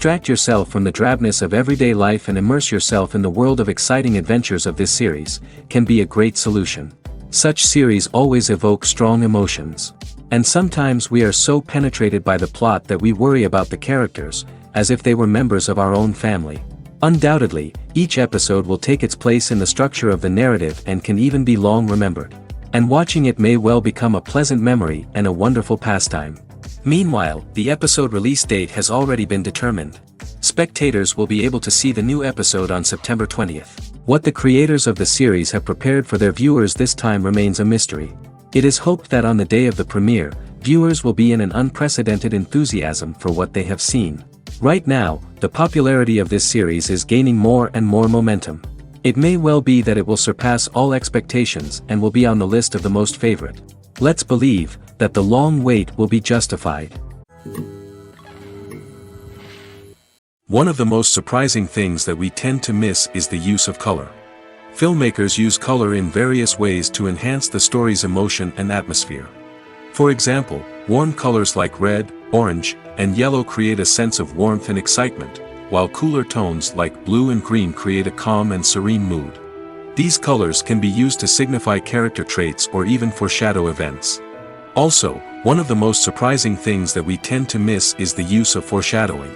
Distract yourself from the drabness of everyday life and immerse yourself in the world of exciting adventures of this series, can be a great solution. Such series always evoke strong emotions. And sometimes we are so penetrated by the plot that we worry about the characters, as if they were members of our own family. Undoubtedly, each episode will take its place in the structure of the narrative and can even be long remembered. And watching it may well become a pleasant memory and a wonderful pastime. Meanwhile, the episode release date has already been determined. Spectators will be able to see the new episode on September 20th. What the creators of the series have prepared for their viewers this time remains a mystery. It is hoped that on the day of the premiere, viewers will be in an unprecedented enthusiasm for what they have seen. Right now, the popularity of this series is gaining more and more momentum. It may well be that it will surpass all expectations and will be on the list of the most favorite. Let's believe that the long wait will be justified. One of the most surprising things that we tend to miss is the use of color. Filmmakers use color in various ways to enhance the story's emotion and atmosphere. For example, warm colors like red, orange, and yellow create a sense of warmth and excitement, while cooler tones like blue and green create a calm and serene mood. These colors can be used to signify character traits or even foreshadow events. Also, one of the most surprising things that we tend to miss is the use of foreshadowing.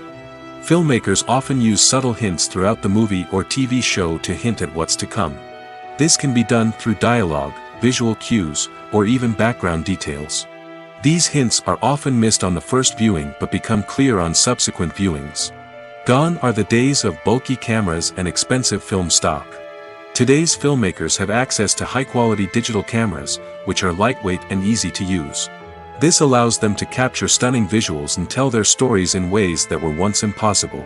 Filmmakers often use subtle hints throughout the movie or TV show to hint at what's to come. This can be done through dialogue, visual cues, or even background details. These hints are often missed on the first viewing but become clear on subsequent viewings. Gone are the days of bulky cameras and expensive film stock. Today's filmmakers have access to high-quality digital cameras, which are lightweight and easy to use. This allows them to capture stunning visuals and tell their stories in ways that were once impossible.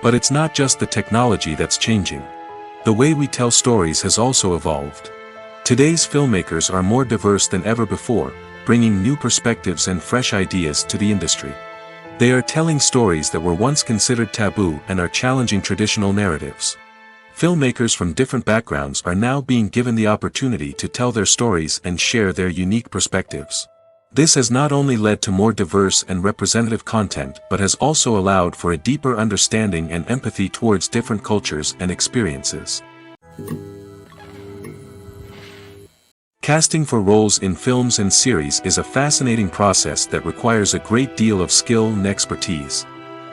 But it's not just the technology that's changing. The way we tell stories has also evolved. Today's filmmakers are more diverse than ever before, bringing new perspectives and fresh ideas to the industry. They are telling stories that were once considered taboo and are challenging traditional narratives. Filmmakers from different backgrounds are now being given the opportunity to tell their stories and share their unique perspectives. This has not only led to more diverse and representative content but has also allowed for a deeper understanding and empathy towards different cultures and experiences. Casting for roles in films and series is a fascinating process that requires a great deal of skill and expertise.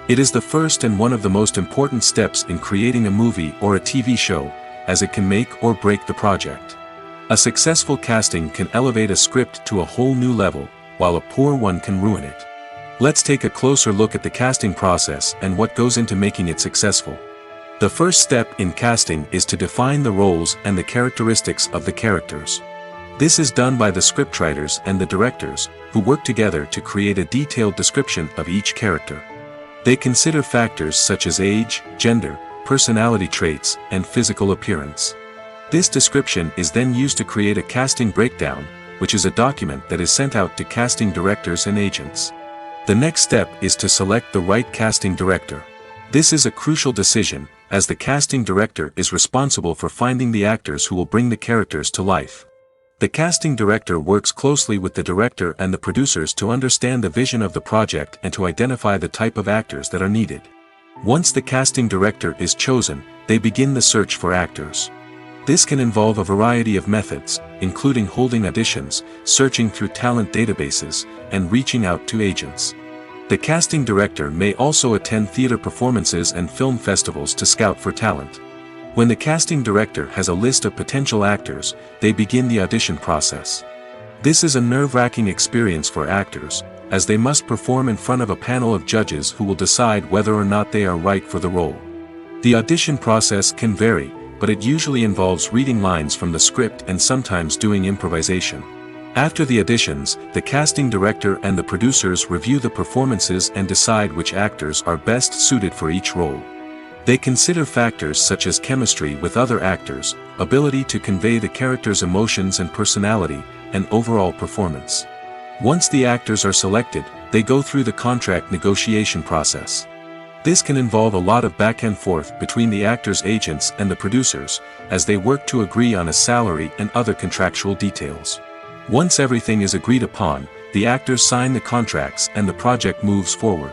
It is the first and one of the most important steps in creating a movie or a TV show, as it can make or break the project. A successful casting can elevate a script to a whole new level, while a poor one can ruin it. Let's take a closer look at the casting process and what goes into making it successful. The first step in casting is to define the roles and the characteristics of the characters. This is done by the scriptwriters and the directors, who work together to create a detailed description of each character. They consider factors such as age, gender, personality traits, and physical appearance. This description is then used to create a casting breakdown, which is a document that is sent out to casting directors and agents. The next step is to select the right casting director. This is a crucial decision, as the casting director is responsible for finding the actors who will bring the characters to life. The casting director works closely with the director and the producers to understand the vision of the project and to identify the type of actors that are needed. Once the casting director is chosen, they begin the search for actors. This can involve a variety of methods, including holding auditions, searching through talent databases, and reaching out to agents. The casting director may also attend theater performances and film festivals to scout for talent. When the casting director has a list of potential actors, they begin the audition process. This is a nerve-wracking experience for actors, as they must perform in front of a panel of judges who will decide whether or not they are right for the role. The audition process can vary, but it usually involves reading lines from the script and sometimes doing improvisation. After the auditions, the casting director and the producers review the performances and decide which actors are best suited for each role. They consider factors such as chemistry with other actors, ability to convey the character's emotions and personality, and overall performance. Once the actors are selected, they go through the contract negotiation process. This can involve a lot of back and forth between the actors' agents and the producers, as they work to agree on a salary and other contractual details. Once everything is agreed upon, the actors sign the contracts and the project moves forward.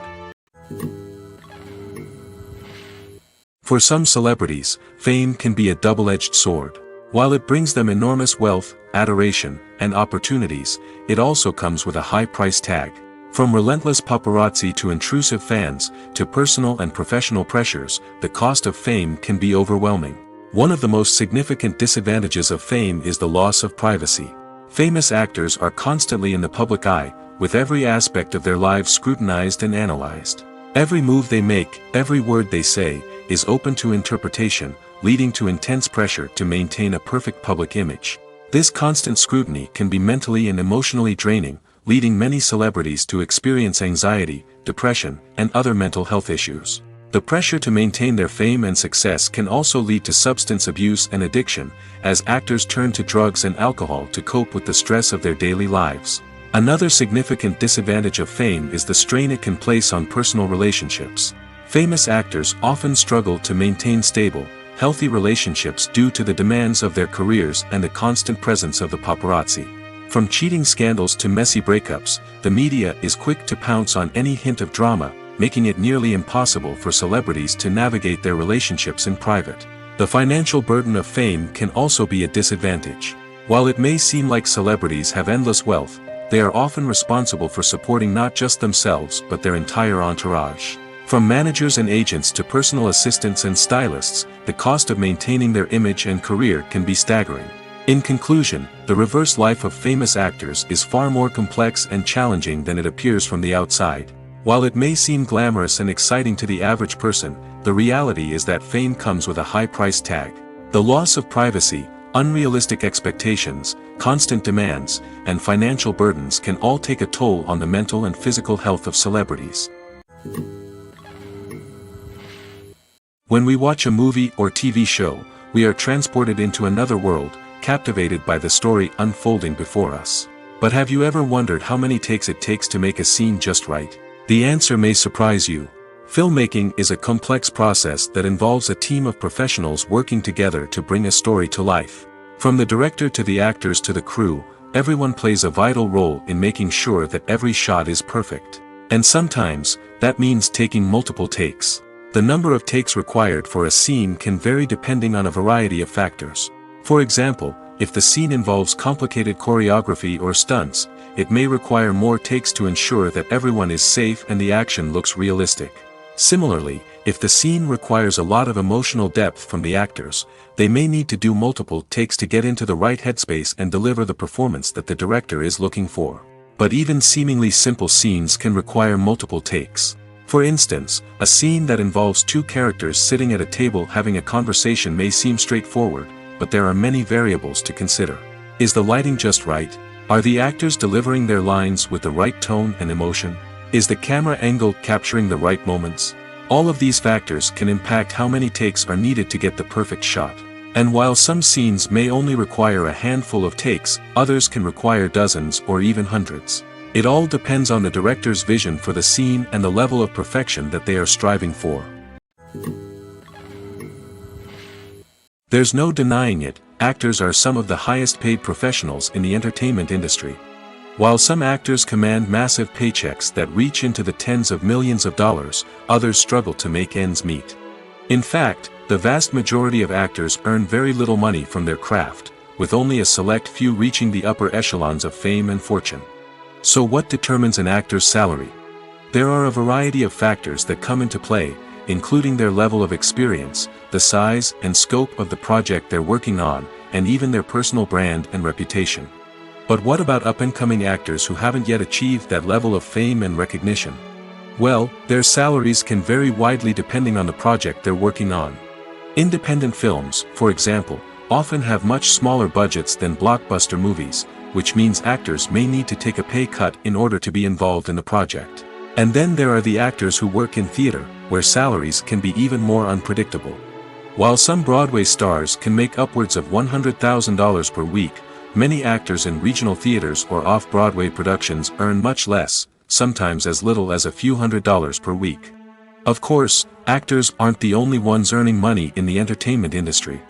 For some celebrities, fame can be a double-edged sword. While it brings them enormous wealth, adoration, and opportunities, it also comes with a high price tag. From relentless paparazzi to intrusive fans, to personal and professional pressures, the cost of fame can be overwhelming. One of the most significant disadvantages of fame is the loss of privacy. Famous actors are constantly in the public eye, with every aspect of their lives scrutinized and analyzed. Every move they make, every word they say, is open to interpretation, leading to intense pressure to maintain a perfect public image. This constant scrutiny can be mentally and emotionally draining, leading many celebrities to experience anxiety, depression, and other mental health issues. The pressure to maintain their fame and success can also lead to substance abuse and addiction, as actors turn to drugs and alcohol to cope with the stress of their daily lives. Another significant disadvantage of fame is the strain it can place on personal relationships. Famous actors often struggle to maintain stable, healthy relationships due to the demands of their careers and the constant presence of the paparazzi. From cheating scandals to messy breakups, the media is quick to pounce on any hint of drama, making it nearly impossible for celebrities to navigate their relationships in private. The financial burden of fame can also be a disadvantage. While it may seem like celebrities have endless wealth, they are often responsible for supporting not just themselves but their entire entourage. From managers and agents to personal assistants and stylists, the cost of maintaining their image and career can be staggering. In conclusion, the reverse life of famous actors is far more complex and challenging than it appears from the outside. While it may seem glamorous and exciting to the average person, the reality is that fame comes with a high price tag. The loss of privacy, unrealistic expectations, constant demands, and financial burdens can all take a toll on the mental and physical health of celebrities. When we watch a movie or TV show, we are transported into another world, captivated by the story unfolding before us. But have you ever wondered how many takes it takes to make a scene just right? The answer may surprise you. Filmmaking is a complex process that involves a team of professionals working together to bring a story to life. From the director to the actors to the crew, everyone plays a vital role in making sure that every shot is perfect. And sometimes, that means taking multiple takes. The number of takes required for a scene can vary depending on a variety of factors. For example, if the scene involves complicated choreography or stunts, it may require more takes to ensure that everyone is safe and the action looks realistic. Similarly, if the scene requires a lot of emotional depth from the actors, they may need to do multiple takes to get into the right headspace and deliver the performance that the director is looking for. But even seemingly simple scenes can require multiple takes. For instance, a scene that involves two characters sitting at a table having a conversation may seem straightforward, but there are many variables to consider. Is the lighting just right? Are the actors delivering their lines with the right tone and emotion? Is the camera angle capturing the right moments? All of these factors can impact how many takes are needed to get the perfect shot. And while some scenes may only require a handful of takes, others can require dozens or even hundreds. It all depends on the director's vision for the scene and the level of perfection that they are striving for. There's no denying it, actors are some of the highest paid professionals in the entertainment industry. While some actors command massive paychecks that reach into the tens of millions of dollars, others struggle to make ends meet. In fact, the vast majority of actors earn very little money from their craft, with only a select few reaching the upper echelons of fame and fortune. So what determines an actor's salary? There are a variety of factors that come into play, including their level of experience, the size and scope of the project they're working on, and even their personal brand and reputation. But what about up-and-coming actors who haven't yet achieved that level of fame and recognition? Well, their salaries can vary widely depending on the project they're working on. Independent films, for example, often have much smaller budgets than blockbuster movies, which means actors may need to take a pay cut in order to be involved in the project. And then there are the actors who work in theater, where salaries can be even more unpredictable. While some Broadway stars can make upwards of $100,000 per week, many actors in regional theaters or off-Broadway productions earn much less, sometimes as little as a few $100s per week. Of course, actors aren't the only ones earning money in the entertainment industry.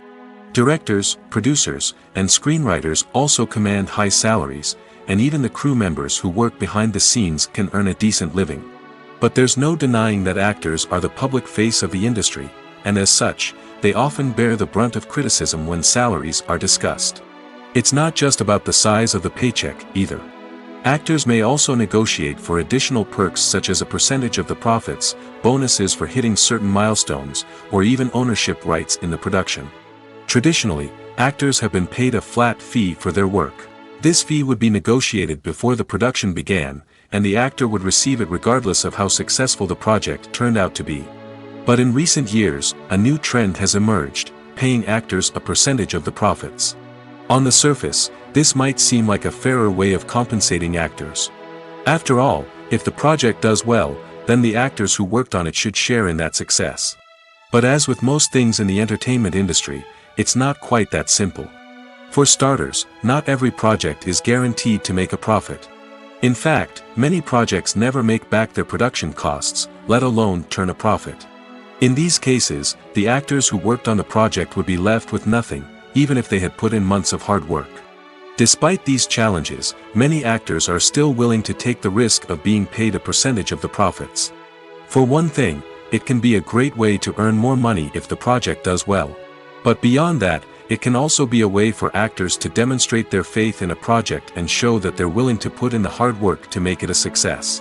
Directors, producers, and screenwriters also command high salaries, and even the crew members who work behind the scenes can earn a decent living. But there's no denying that actors are the public face of the industry, and as such, they often bear the brunt of criticism when salaries are discussed. It's not just about the size of the paycheck, either. Actors may also negotiate for additional perks such as a percentage of the profits, bonuses for hitting certain milestones, or even ownership rights in the production. Traditionally, actors have been paid a flat fee for their work. This fee would be negotiated before the production began, and the actor would receive it regardless of how successful the project turned out to be. But in recent years, a new trend has emerged, paying actors a percentage of the profits. On the surface, this might seem like a fairer way of compensating actors. After all, if the project does well, then the actors who worked on it should share in that success. But as with most things in the entertainment industry, it's not quite that simple. For starters, not every project is guaranteed to make a profit. In fact, many projects never make back their production costs, let alone turn a profit. In these cases, the actors who worked on the project would be left with nothing, even if they had put in months of hard work. Despite these challenges, many actors are still willing to take the risk of being paid a percentage of the profits. For one thing, it can be a great way to earn more money if the project does well. But beyond that, it can also be a way for actors to demonstrate their faith in a project and show that they're willing to put in the hard work to make it a success.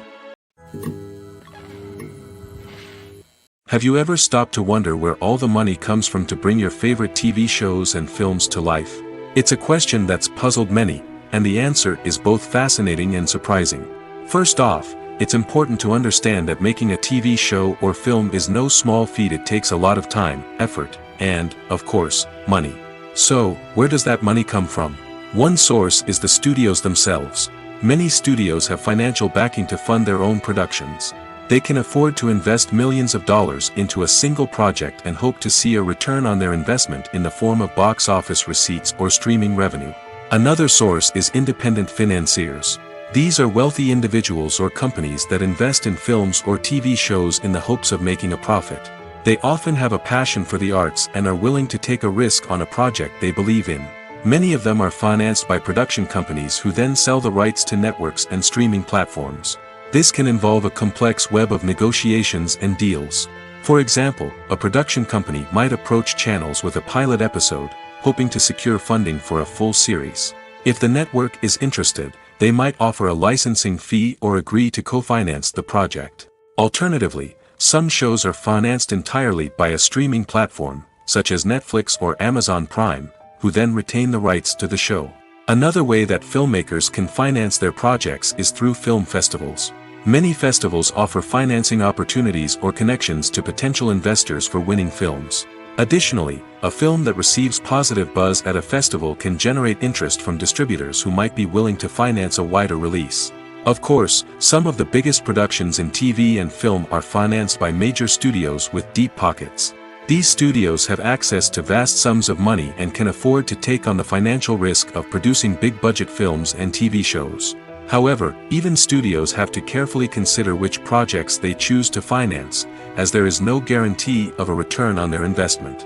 Have you ever stopped to wonder where all the money comes from to bring your favorite TV shows and films to life? It's a question that's puzzled many, and the answer is both fascinating and surprising. First off, it's important to understand that making a TV show or film is no small feat. It takes a lot of time, effort, and, of course, money. So, where does that money come from? One source is the studios themselves. Many studios have financial backing to fund their own productions. They can afford to invest millions of dollars into a single project and hope to see a return on their investment in the form of box office receipts or streaming revenue. Another source is independent financiers. These are wealthy individuals or companies that invest in films or TV shows in the hopes of making a profit. They often have a passion for the arts and are willing to take a risk on a project they believe in. Many of them are financed by production companies who then sell the rights to networks and streaming platforms. This can involve a complex web of negotiations and deals. For example, a production company might approach channels with a pilot episode, hoping to secure funding for a full series. If the network is interested, they might offer a licensing fee or agree to co-finance the project. Alternatively, some shows are financed entirely by a streaming platform, such as Netflix or Amazon Prime, who then retain the rights to the show. Another way that filmmakers can finance their projects is through film festivals. Many festivals offer financing opportunities or connections to potential investors for winning films. Additionally, a film that receives positive buzz at a festival can generate interest from distributors who might be willing to finance a wider release. Of course, some of the biggest productions in TV and film are financed by major studios with deep pockets. These studios have access to vast sums of money and can afford to take on the financial risk of producing big-budget films and TV shows. However, even studios have to carefully consider which projects they choose to finance, as there is no guarantee of a return on their investment.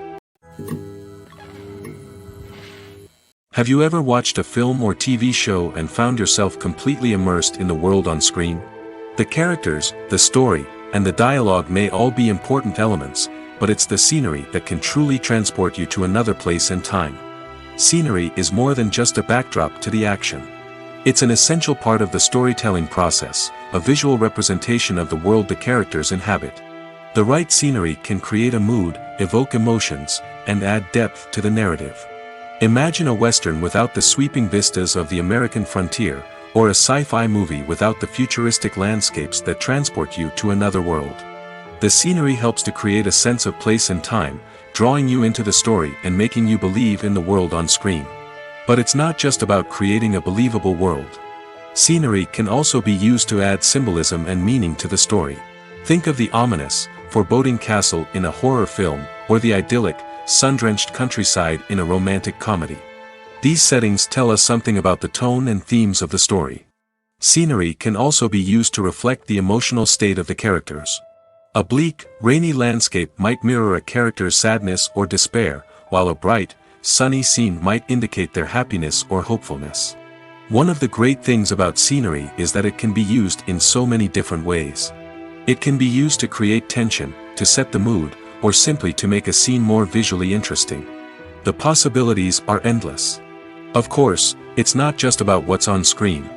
Have you ever watched a film or TV show and found yourself completely immersed in the world on screen? The characters, the story, and the dialogue may all be important elements, but it's the scenery that can truly transport you to another place and time. Scenery is more than just a backdrop to the action. It's an essential part of the storytelling process, a visual representation of the world the characters inhabit. The right scenery can create a mood, evoke emotions, and add depth to the narrative. Imagine a Western without the sweeping vistas of the American frontier, or a sci-fi movie without the futuristic landscapes that transport you to another world. The scenery helps to create a sense of place and time, drawing you into the story and making you believe in the world on screen. But it's not just about creating a believable world. Scenery can also be used to add symbolism and meaning to the story. Think of the ominous, foreboding castle in a horror film, or the idyllic, sun-drenched countryside in a romantic comedy. These settings tell us something about the tone and themes of the story. Scenery can also be used to reflect the emotional state of the characters. A bleak, rainy landscape might mirror a character's sadness or despair, while a bright, sunny scene might indicate their happiness or hopefulness. One of the great things about scenery is that it can be used in so many different ways. It can be used to create tension, to set the mood, or simply to make a scene more visually interesting. The possibilities are endless. Of course, it's not just about what's on screen.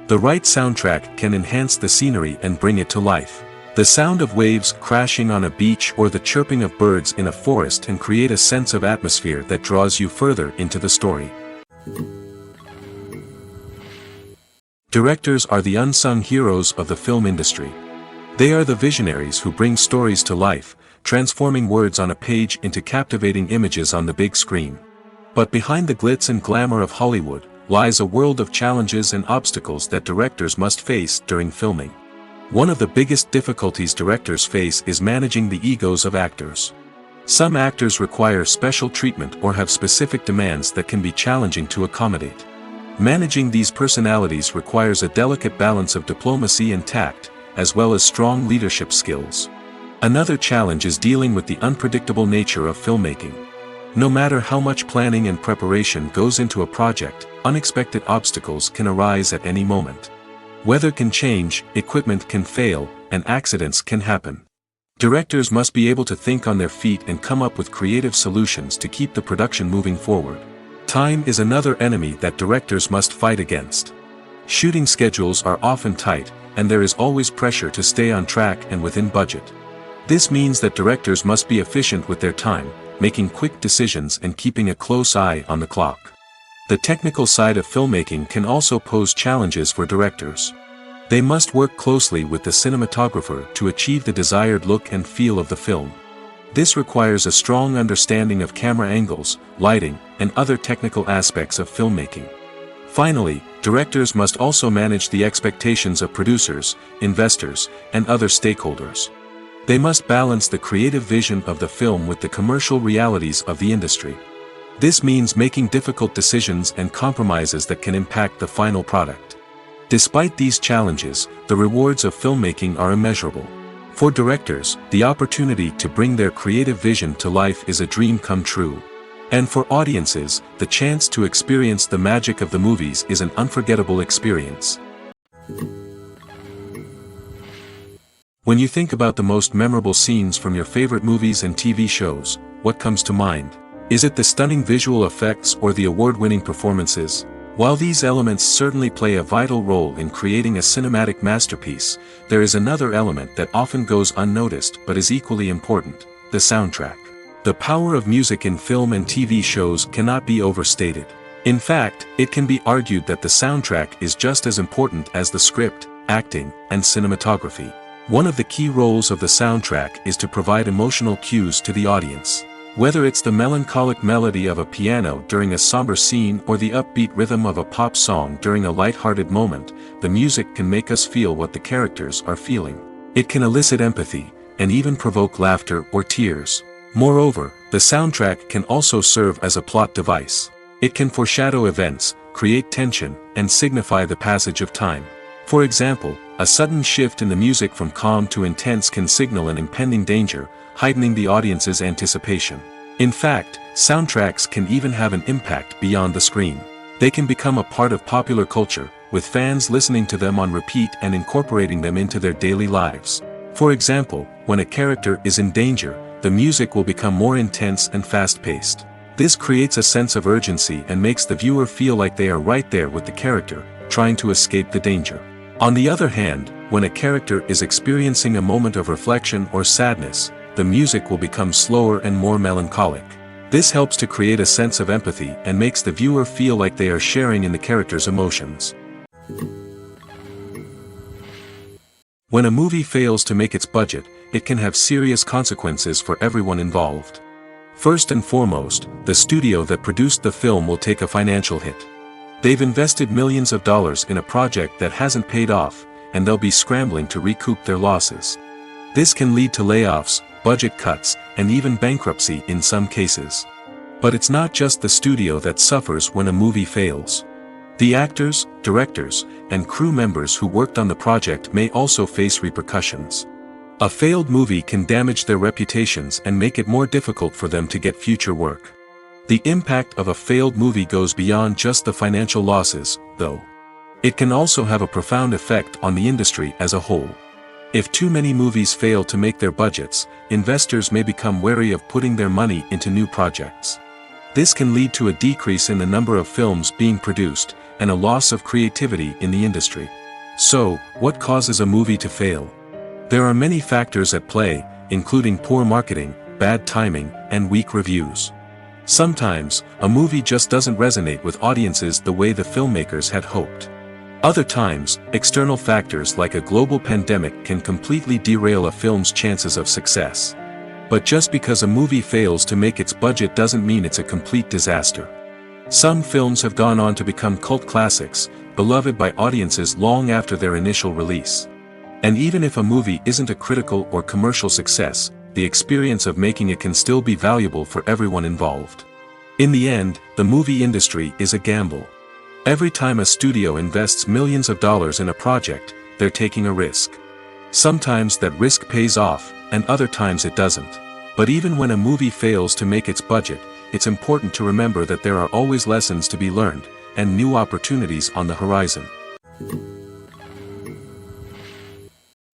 The right soundtrack can enhance the scenery and bring it to life. The sound of waves crashing on a beach or the chirping of birds in a forest can create a sense of atmosphere that draws you further into the story. Directors are the unsung heroes of the film industry. They are the visionaries who bring stories to life, transforming words on a page into captivating images on the big screen. But behind the glitz and glamour of Hollywood lies a world of challenges and obstacles that directors must face during filming. One of the biggest difficulties directors face is managing the egos of actors. Some actors require special treatment or have specific demands that can be challenging to accommodate. Managing these personalities requires a delicate balance of diplomacy and tact, as well as strong leadership skills. Another challenge is dealing with the unpredictable nature of filmmaking. No matter how much planning and preparation goes into a project, unexpected obstacles can arise at any moment. Weather can change, equipment can fail, and accidents can happen. Directors must be able to think on their feet and come up with creative solutions to keep the production moving forward. Time is another enemy that directors must fight against. Shooting schedules are often tight, and there is always pressure to stay on track and within budget. This means that directors must be efficient with their time, making quick decisions and keeping a close eye on the clock. The technical side of filmmaking can also pose challenges for directors. They must work closely with the cinematographer to achieve the desired look and feel of the film. This requires a strong understanding of camera angles, lighting, and other technical aspects of filmmaking. Finally, directors must also manage the expectations of producers, investors, and other stakeholders. They must balance the creative vision of the film with the commercial realities of the industry. This means making difficult decisions and compromises that can impact the final product. Despite these challenges, the rewards of filmmaking are immeasurable. For directors, the opportunity to bring their creative vision to life is a dream come true. And for audiences, the chance to experience the magic of the movies is an unforgettable experience. When you think about the most memorable scenes from your favorite movies and TV shows, what comes to mind? Is it the stunning visual effects or the award-winning performances? While these elements certainly play a vital role in creating a cinematic masterpiece, there is another element that often goes unnoticed but is equally important: the soundtrack. The power of music in film and TV shows cannot be overstated. In fact, it can be argued that the soundtrack is just as important as the script, acting, and cinematography. One of the key roles of the soundtrack is to provide emotional cues to the audience. Whether it's the melancholic melody of a piano during a somber scene or the upbeat rhythm of a pop song during a light-hearted moment, the music can make us feel what the characters are feeling. It can elicit empathy, and even provoke laughter or tears. Moreover, the soundtrack can also serve as a plot device. It can foreshadow events, create tension, and signify the passage of time. For example, a sudden shift in the music from calm to intense can signal an impending danger, heightening the audience's anticipation. In fact, soundtracks can even have an impact beyond the screen. They can become a part of popular culture, with fans listening to them on repeat and incorporating them into their daily lives. For example, when a character is in danger, the music will become more intense and fast-paced. This creates a sense of urgency and makes the viewer feel like they are right there with the character, trying to escape the danger. On the other hand, when a character is experiencing a moment of reflection or sadness, the music will become slower and more melancholic. This helps to create a sense of empathy and makes the viewer feel like they are sharing in the character's emotions. When a movie fails to make its budget, it can have serious consequences for everyone involved. First and foremost, the studio that produced the film will take a financial hit. They've invested millions of dollars in a project that hasn't paid off, and they'll be scrambling to recoup their losses. This can lead to layoffs, budget cuts, and even bankruptcy in some cases. But it's not just the studio that suffers when a movie fails. The actors, directors, and crew members who worked on the project may also face repercussions. A failed movie can damage their reputations and make it more difficult for them to get future work. The impact of a failed movie goes beyond just the financial losses, though. It can also have a profound effect on the industry as a whole. If too many movies fail to make their budgets, investors may become wary of putting their money into new projects. This can lead to a decrease in the number of films being produced, and a loss of creativity in the industry. So, what causes a movie to fail? There are many factors at play, including poor marketing, bad timing, and weak reviews. Sometimes, a movie just doesn't resonate with audiences the way the filmmakers had hoped. Other times, external factors like a global pandemic can completely derail a film's chances of success. But just because a movie fails to make its budget doesn't mean it's a complete disaster. Some films have gone on to become cult classics, beloved by audiences long after their initial release. And even if a movie isn't a critical or commercial success, the experience of making it can still be valuable for everyone involved. In the end, the movie industry is a gamble. Every time a studio invests millions of dollars in a project, they're taking a risk. Sometimes that risk pays off, and other times it doesn't. But even when a movie fails to make its budget, it's important to remember that there are always lessons to be learned, and new opportunities on the horizon.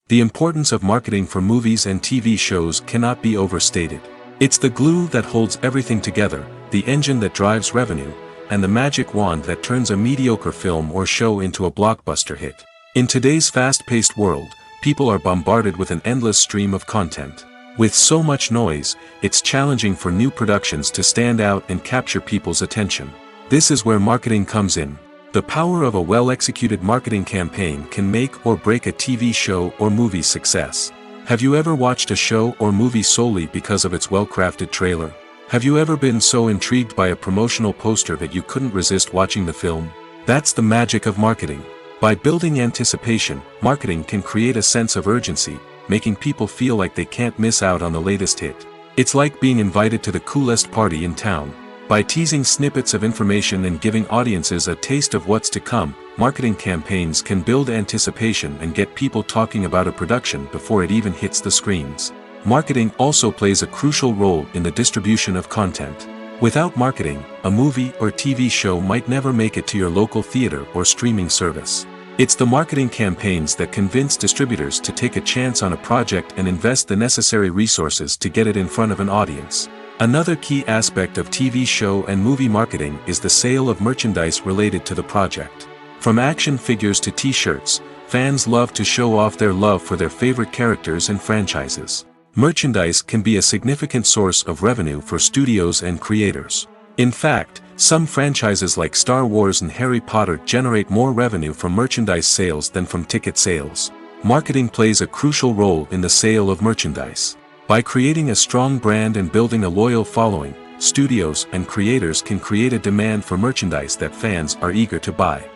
The importance of marketing for movies and TV shows cannot be overstated. It's the glue that holds everything together, the engine that drives revenue, and the magic wand that turns a mediocre film or show into a blockbuster hit. In today's fast-paced world, people are bombarded with an endless stream of content. With so much noise, it's challenging for new productions to stand out and capture people's attention. This is where marketing comes in. The power of a well-executed marketing campaign can make or break a TV show or movie's success. Have you ever watched a show or movie solely because of its well-crafted trailer? Have you ever been so intrigued by a promotional poster that you couldn't resist watching the film? That's the magic of marketing. By building anticipation, marketing can create a sense of urgency, making people feel like they can't miss out on the latest hit. It's like being invited to the coolest party in town. By teasing snippets of information and giving audiences a taste of what's to come, marketing campaigns can build anticipation and get people talking about a production before it even hits the screens. Marketing also plays a crucial role in the distribution of content. Without marketing, a movie or TV show might never make it to your local theater or streaming service. It's the marketing campaigns that convince distributors to take a chance on a project and invest the necessary resources to get it in front of an audience. Another key aspect of TV show and movie marketing is the sale of merchandise related to the project. From action figures to t-shirts, fans love to show off their love for their favorite characters and franchises. Merchandise can be a significant source of revenue for studios and creators. In fact, some franchises like Star Wars and Harry Potter generate more revenue from merchandise sales than from ticket sales. Marketing plays a crucial role in the sale of merchandise. By creating a strong brand and building a loyal following, studios and creators can create a demand for merchandise that fans are eager to buy.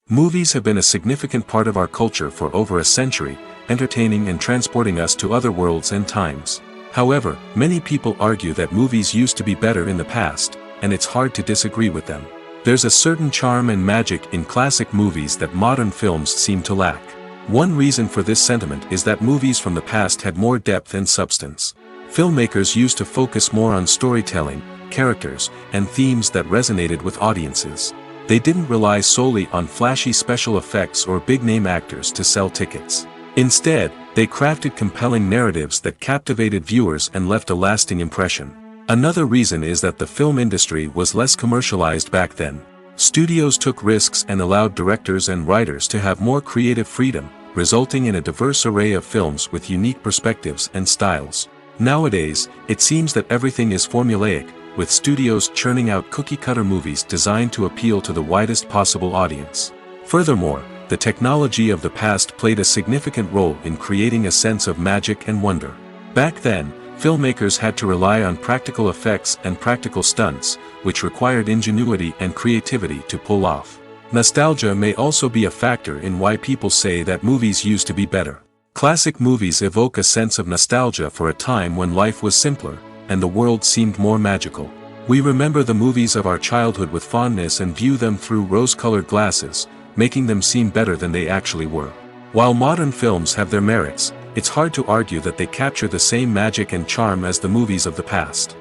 Movies have been a significant part of our culture for over a century, entertaining and transporting us to other worlds and times. However, many people argue that movies used to be better in the past, and it's hard to disagree with them. There's a certain charm and magic in classic movies that modern films seem to lack. One reason for this sentiment is that movies from the past had more depth and substance. Filmmakers used to focus more on storytelling, characters, and themes that resonated with audiences. They didn't rely solely on flashy special effects or big-name actors to sell tickets. Instead, they crafted compelling narratives that captivated viewers and left a lasting impression. Another reason is that the film industry was less commercialized back then. Studios took risks and allowed directors and writers to have more creative freedom, resulting in a diverse array of films with unique perspectives and styles. Nowadays, it seems that everything is formulaic, with studios churning out cookie-cutter movies designed to appeal to the widest possible audience. Furthermore, the technology of the past played a significant role in creating a sense of magic and wonder. Back then, filmmakers had to rely on practical effects and practical stunts, which required ingenuity and creativity to pull off. Nostalgia may also be a factor in why people say that movies used to be better. Classic movies evoke a sense of nostalgia for a time when life was simpler, and the world seemed more magical. We remember the movies of our childhood with fondness and view them through rose-colored glasses, making them seem better than they actually were. While modern films have their merits, it's hard to argue that they capture the same magic and charm as the movies of the past.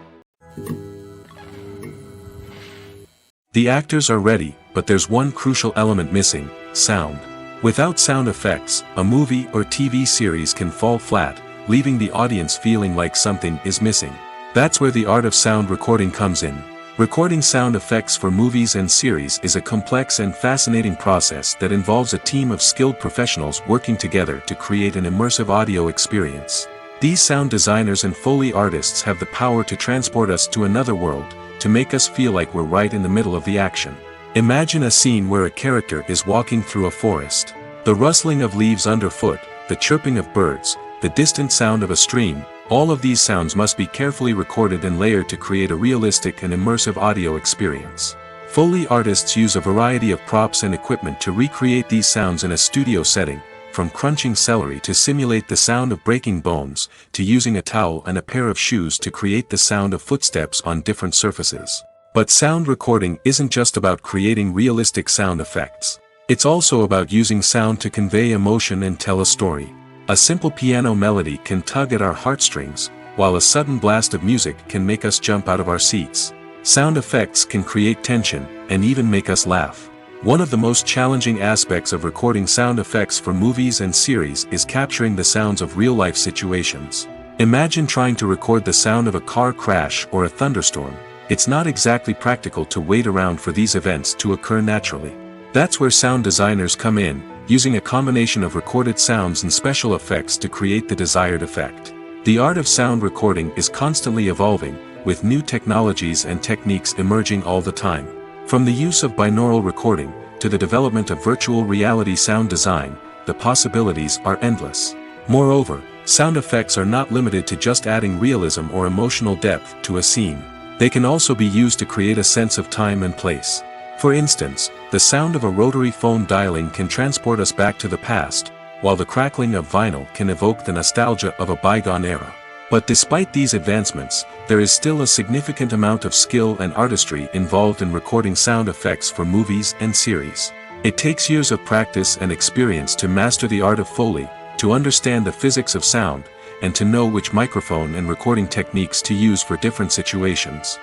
The actors are ready, but there's one crucial element missing: sound. Without sound effects, a movie or TV series can fall flat, leaving the audience feeling like something is missing. That's where the art of sound recording comes in. Recording sound effects for movies and series is a complex and fascinating process that involves a team of skilled professionals working together to create an immersive audio experience. These sound designers and Foley artists have the power to transport us to another world, to make us feel like we're right in the middle of the action. Imagine a scene where a character is walking through a forest. The rustling of leaves underfoot, the chirping of birds, the distant sound of a stream, all of these sounds must be carefully recorded and layered to create a realistic and immersive audio experience. Foley artists use a variety of props and equipment to recreate these sounds in a studio setting, from crunching celery to simulate the sound of breaking bones, to using a towel and a pair of shoes to create the sound of footsteps on different surfaces. But sound recording isn't just about creating realistic sound effects. It's also about using sound to convey emotion and tell a story. A simple piano melody can tug at our heartstrings, while a sudden blast of music can make us jump out of our seats. Sound effects can create tension, and even make us laugh. One of the most challenging aspects of recording sound effects for movies and series is capturing the sounds of real-life situations. Imagine trying to record the sound of a car crash or a thunderstorm. It's not exactly practical to wait around for these events to occur naturally. That's where sound designers come in, using a combination of recorded sounds and special effects to create the desired effect. The art of sound recording is constantly evolving, with new technologies and techniques emerging all the time. From the use of binaural recording, to the development of virtual reality sound design, the possibilities are endless. Moreover, sound effects are not limited to just adding realism or emotional depth to a scene. They can also be used to create a sense of time and place. For instance, the sound of a rotary phone dialing can transport us back to the past, while the crackling of vinyl can evoke the nostalgia of a bygone era. But despite these advancements, there is still a significant amount of skill and artistry involved in recording sound effects for movies and series. It takes years of practice and experience to master the art of Foley, to understand the physics of sound, and to know which microphone and recording techniques to use for different situations.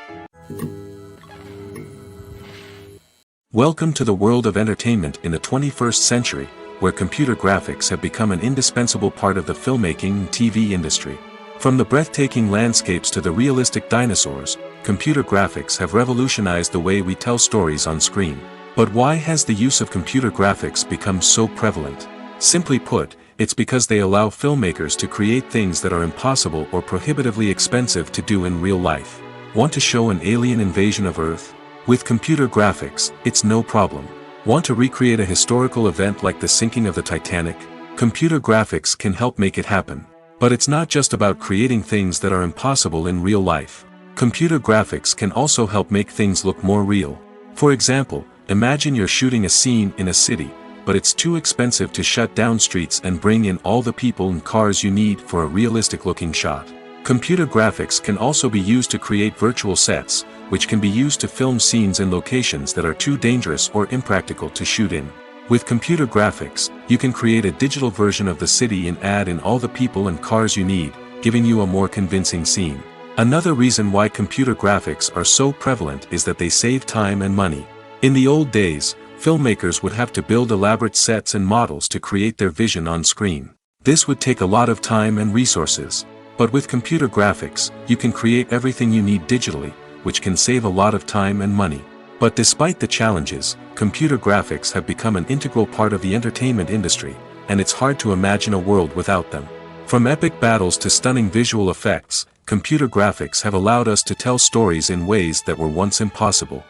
Welcome to the world of entertainment in the 21st century, where computer graphics have become an indispensable part of the filmmaking and TV industry. From the breathtaking landscapes to the realistic dinosaurs, computer graphics have revolutionized the way we tell stories on screen. But why has the use of computer graphics become so prevalent? Simply put, it's because they allow filmmakers to create things that are impossible or prohibitively expensive to do in real life. Want to show an alien invasion of Earth? With computer graphics, it's no problem. Want to recreate a historical event like the sinking of the Titanic? Computer graphics can help make it happen. But it's not just about creating things that are impossible in real life. Computer graphics can also help make things look more real. For example, imagine you're shooting a scene in a city, but it's too expensive to shut down streets and bring in all the people and cars you need for a realistic-looking shot. Computer graphics can also be used to create virtual sets, which can be used to film scenes in locations that are too dangerous or impractical to shoot in. With computer graphics, you can create a digital version of the city and add in all the people and cars you need, giving you a more convincing scene. Another reason why computer graphics are so prevalent is that they save time and money. In the old days, filmmakers would have to build elaborate sets and models to create their vision on screen. This would take a lot of time and resources. But with computer graphics, you can create everything you need digitally, which can save a lot of time and money. But despite the challenges, computer graphics have become an integral part of the entertainment industry, and it's hard to imagine a world without them. From epic battles to stunning visual effects, computer graphics have allowed us to tell stories in ways that were once impossible.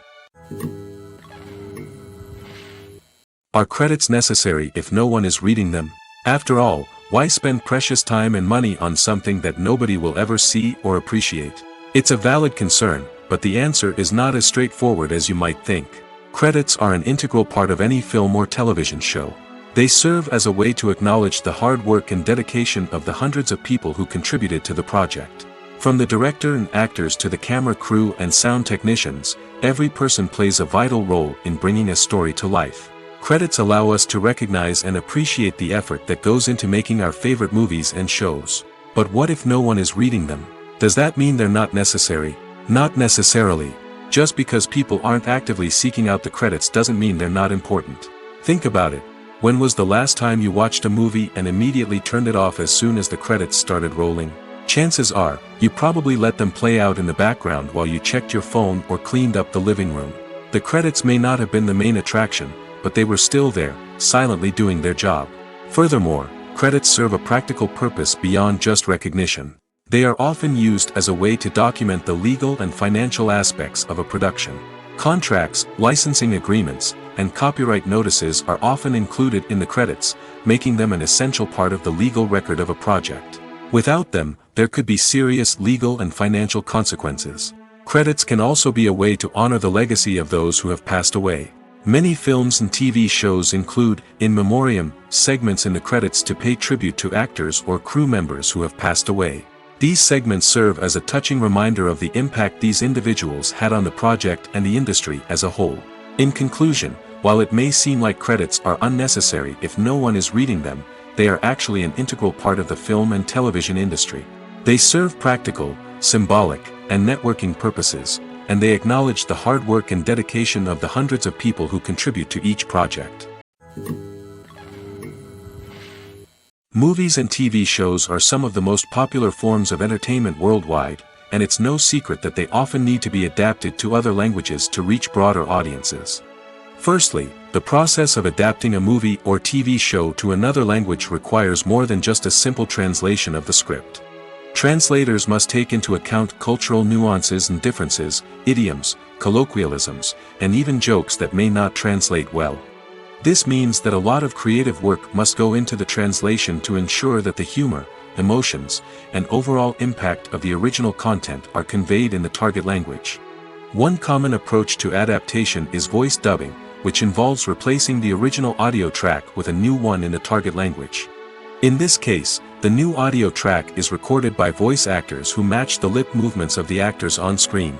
Are credits necessary if no one is reading them? After all, why spend precious time and money on something that nobody will ever see or appreciate? It's a valid concern, but the answer is not as straightforward as you might think. Credits are an integral part of any film or television show. They serve as a way to acknowledge the hard work and dedication of the hundreds of people who contributed to the project. From the director and actors to the camera crew and sound technicians, every person plays a vital role in bringing a story to life. Credits allow us to recognize and appreciate the effort that goes into making our favorite movies and shows. But what if no one is reading them? Does that mean they're not necessary? Not necessarily. Just because people aren't actively seeking out the credits doesn't mean they're not important. Think about it. When was the last time you watched a movie and immediately turned it off as soon as the credits started rolling? Chances are, you probably let them play out in the background while you checked your phone or cleaned up the living room. The credits may not have been the main attraction, but they were still there, silently doing their job. Furthermore, credits serve a practical purpose beyond just recognition. They are often used as a way to document the legal and financial aspects of a production. Contracts, licensing agreements, and copyright notices are often included in the credits, making them an essential part of the legal record of a project. Without them, there could be serious legal and financial consequences. Credits can also be a way to honor the legacy of those who have passed away. Many films and TV shows include, in memoriam, segments in the credits to pay tribute to actors or crew members who have passed away. These segments serve as a touching reminder of the impact these individuals had on the project and the industry as a whole. In conclusion, while it may seem like credits are unnecessary if no one is reading them, they are actually an integral part of the film and television industry. They serve practical, symbolic, and networking purposes, and they acknowledge the hard work and dedication of the hundreds of people who contribute to each project. Movies and TV shows are some of the most popular forms of entertainment worldwide, and it's no secret that they often need to be adapted to other languages to reach broader audiences. Firstly, the process of adapting a movie or TV show to another language requires more than just a simple translation of the script. Translators must take into account cultural nuances and differences, idioms, colloquialisms, and even jokes that may not translate well. This means that a lot of creative work must go into the translation to ensure that the humor, emotions, and overall impact of the original content are conveyed in the target language. One common approach to adaptation is voice dubbing, which involves replacing the original audio track with a new one in the target language. In this case, the new audio track is recorded by voice actors who match the lip movements of the actors on screen.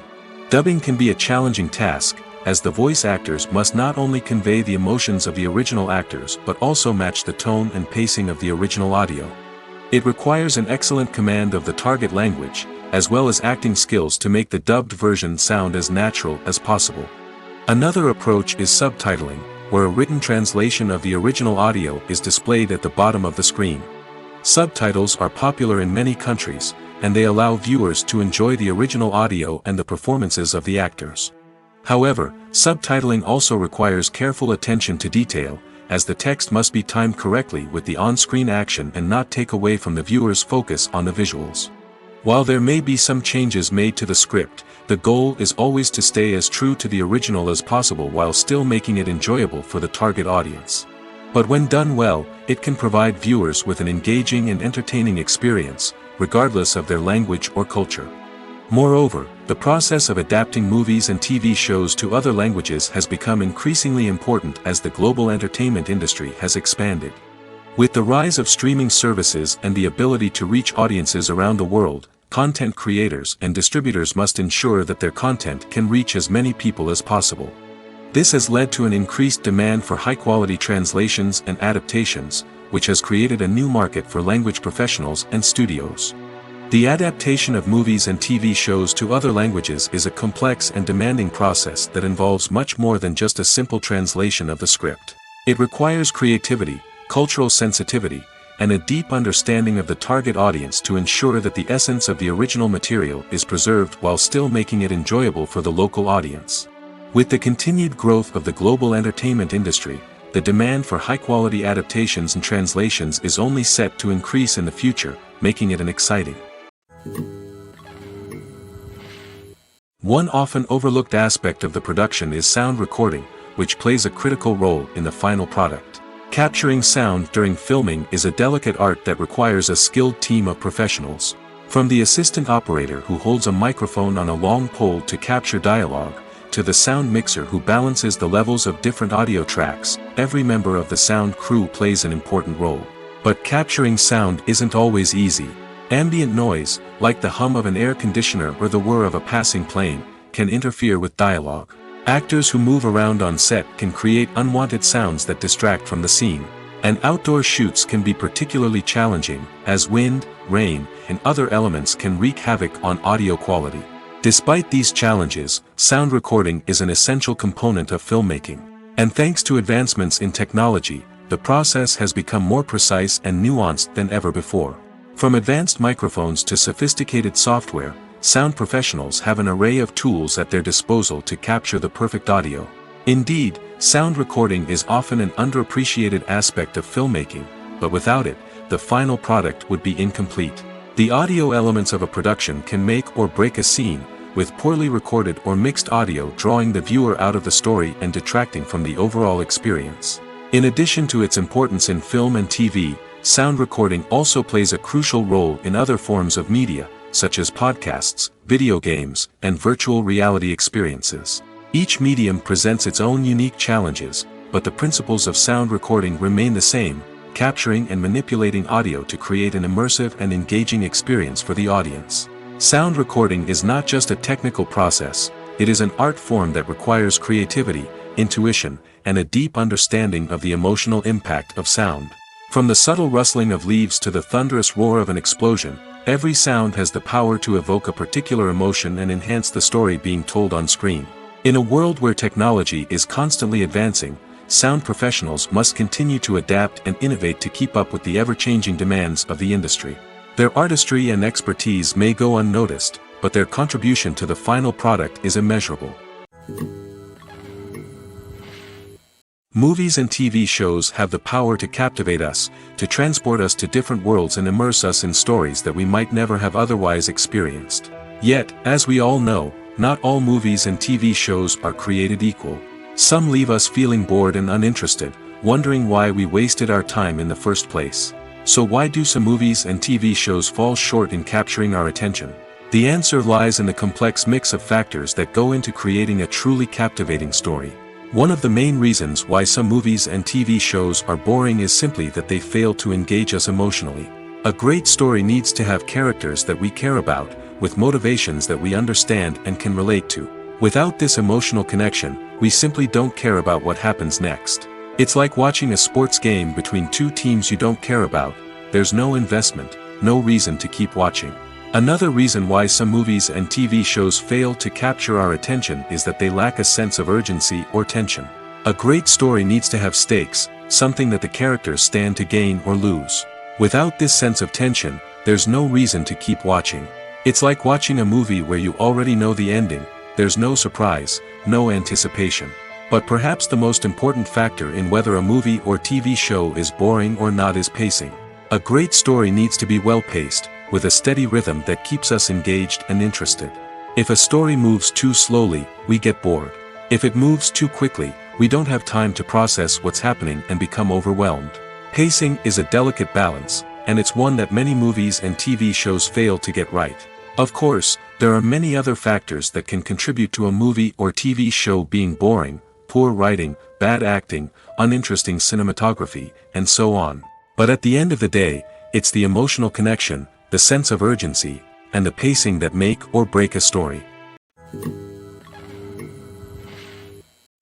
Dubbing can be a challenging task, as the voice actors must not only convey the emotions of the original actors but also match the tone and pacing of the original audio. It requires an excellent command of the target language, as well as acting skills to make the dubbed version sound as natural as possible. Another approach is subtitling, where a written translation of the original audio is displayed at the bottom of the screen. Subtitles are popular in many countries, and they allow viewers to enjoy the original audio and the performances of the actors. However, subtitling also requires careful attention to detail, as the text must be timed correctly with the on-screen action and not take away from the viewer's focus on the visuals. While there may be some changes made to the script, the goal is always to stay as true to the original as possible while still making it enjoyable for the target audience. But when done well, it can provide viewers with an engaging and entertaining experience, regardless of their language or culture. Moreover, the process of adapting movies and TV shows to other languages has become increasingly important as the global entertainment industry has expanded. With the rise of streaming services and the ability to reach audiences around the world, content creators and distributors must ensure that their content can reach as many people as possible. This has led to an increased demand for high-quality translations and adaptations, which has created a new market for language professionals and studios. The adaptation of movies and TV shows to other languages is a complex and demanding process that involves much more than just a simple translation of the script. It requires creativity, cultural sensitivity, and a deep understanding of the target audience to ensure that the essence of the original material is preserved while still making it enjoyable for the local audience. With the continued growth of the global entertainment industry, the demand for high-quality adaptations and translations is only set to increase in the future, making it an exciting. One often overlooked aspect of the production is sound recording, which plays a critical role in the final product. Capturing sound during filming is a delicate art that requires a skilled team of professionals. From the assistant operator who holds a microphone on a long pole to capture dialogue, to the sound mixer who balances the levels of different audio tracks, every member of the sound crew plays an important role. But capturing sound isn't always easy. Ambient noise, like the hum of an air conditioner or the whir of a passing plane, can interfere with dialogue. Actors who move around on set can create unwanted sounds that distract from the scene. And outdoor shoots can be particularly challenging, as wind, rain, and other elements can wreak havoc on audio quality. Despite these challenges, sound recording is an essential component of filmmaking. And thanks to advancements in technology, the process has become more precise and nuanced than ever before. From advanced microphones to sophisticated software, sound professionals have an array of tools at their disposal to capture the perfect audio. Indeed, sound recording is often an underappreciated aspect of filmmaking, but without it, the final product would be incomplete. The audio elements of a production can make or break a scene, with poorly recorded or mixed audio drawing the viewer out of the story and detracting from the overall experience. In addition to its importance in film and TV, sound recording also plays a crucial role in other forms of media, such as podcasts, video games, and virtual reality experiences. Each medium presents its own unique challenges, but the principles of sound recording remain the same, capturing and manipulating audio to create an immersive and engaging experience for the audience. Sound recording is not just a technical process, it is an art form that requires creativity, intuition, and a deep understanding of the emotional impact of sound. From the subtle rustling of leaves to the thunderous roar of an explosion, every sound has the power to evoke a particular emotion and enhance the story being told on screen. In a world where technology is constantly advancing, sound professionals must continue to adapt and innovate to keep up with the ever-changing demands of the industry. Their artistry and expertise may go unnoticed, but their contribution to the final product is immeasurable. Movies and TV shows have the power to captivate us, to transport us to different worlds and immerse us in stories that we might never have otherwise experienced. Yet, as we all know, not all movies and TV shows are created equal. Some leave us feeling bored and uninterested, wondering why we wasted our time in the first place. So why do some movies and TV shows fall short in capturing our attention? The answer lies in the complex mix of factors that go into creating a truly captivating story. One of the main reasons why some movies and TV shows are boring is simply that they fail to engage us emotionally. A great story needs to have characters that we care about, with motivations that we understand and can relate to. Without this emotional connection, we simply don't care about what happens next. It's like watching a sports game between two teams you don't care about. There's no investment, no reason to keep watching. Another reason why some movies and TV shows fail to capture our attention is that they lack a sense of urgency or tension. A great story needs to have stakes, something that the characters stand to gain or lose. Without this sense of tension, there's no reason to keep watching. It's like watching a movie where you already know the ending, there's no surprise, no anticipation. But perhaps the most important factor in whether a movie or TV show is boring or not is pacing. A great story needs to be well-paced, with a steady rhythm that keeps us engaged and interested. If a story moves too slowly, we get bored. If it moves too quickly, we don't have time to process what's happening and become overwhelmed. Pacing is a delicate balance, and it's one that many movies and TV shows fail to get right. Of course, there are many other factors that can contribute to a movie or TV show being boring: poor writing, bad acting, uninteresting cinematography, and so on. But at the end of the day, it's the emotional connection, the sense of urgency, and the pacing that make or break a story.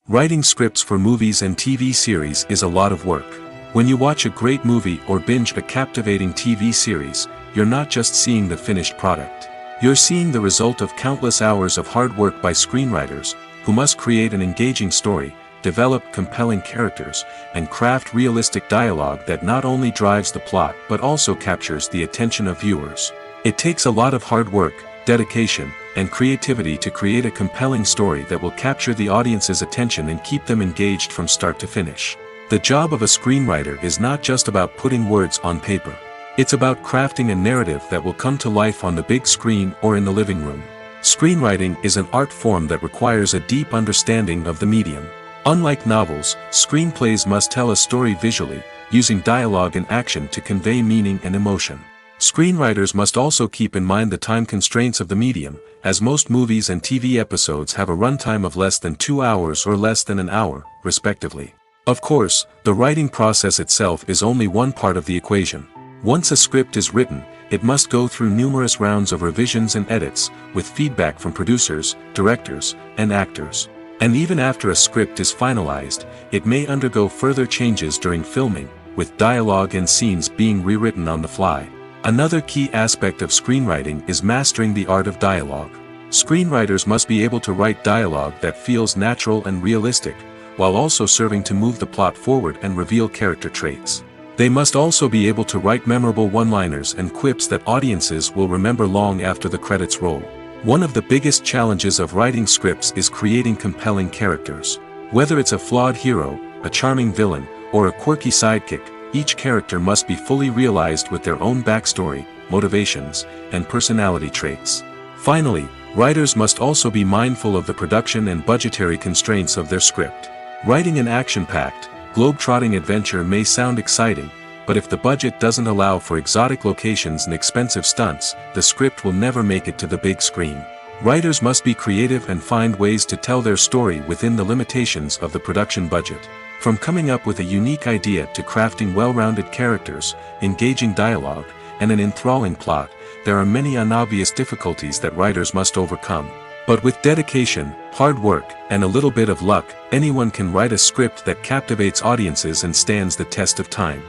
Writing scripts for movies and TV series is a lot of work. When you watch a great movie or binge a captivating TV series, you're not just seeing the finished product. You're seeing the result of countless hours of hard work by screenwriters, who must create an engaging story, develop compelling characters, and craft realistic dialogue that not only drives the plot but also captures the attention of viewers. It takes a lot of hard work, dedication, and creativity to create a compelling story that will capture the audience's attention and keep them engaged from start to finish. The job of a screenwriter is not just about putting words on paper. It's about crafting a narrative that will come to life on the big screen or in the living room. Screenwriting is an art form that requires a deep understanding of the medium. Unlike novels, screenplays must tell a story visually, using dialogue and action to convey meaning and emotion. Screenwriters must also keep in mind the time constraints of the medium, as most movies and TV episodes have a runtime of less than 2 hours or less than an hour, respectively. Of course, the writing process itself is only one part of the equation. Once a script is written, it must go through numerous rounds of revisions and edits, with feedback from producers, directors, and actors. And even after a script is finalized, it may undergo further changes during filming, with dialogue and scenes being rewritten on the fly. Another key aspect of screenwriting is mastering the art of dialogue. Screenwriters must be able to write dialogue that feels natural and realistic, while also serving to move the plot forward and reveal character traits. They must also be able to write memorable one-liners and quips that audiences will remember long after the credits roll. One of the biggest challenges of writing scripts is creating compelling characters. Whether it's a flawed hero, a charming villain, or a quirky sidekick, each character must be fully realized with their own backstory, motivations, and personality traits. Finally, writers must also be mindful of the production and budgetary constraints of their script. Writing an action-packed, globe-trotting adventure may sound exciting, but if the budget doesn't allow for exotic locations and expensive stunts, the script will never make it to the big screen. Writers must be creative and find ways to tell their story within the limitations of the production budget. From coming up with a unique idea to crafting well-rounded characters, engaging dialogue, and an enthralling plot, there are many unobvious difficulties that writers must overcome. But with dedication, hard work, and a little bit of luck, anyone can write a script that captivates audiences and stands the test of time.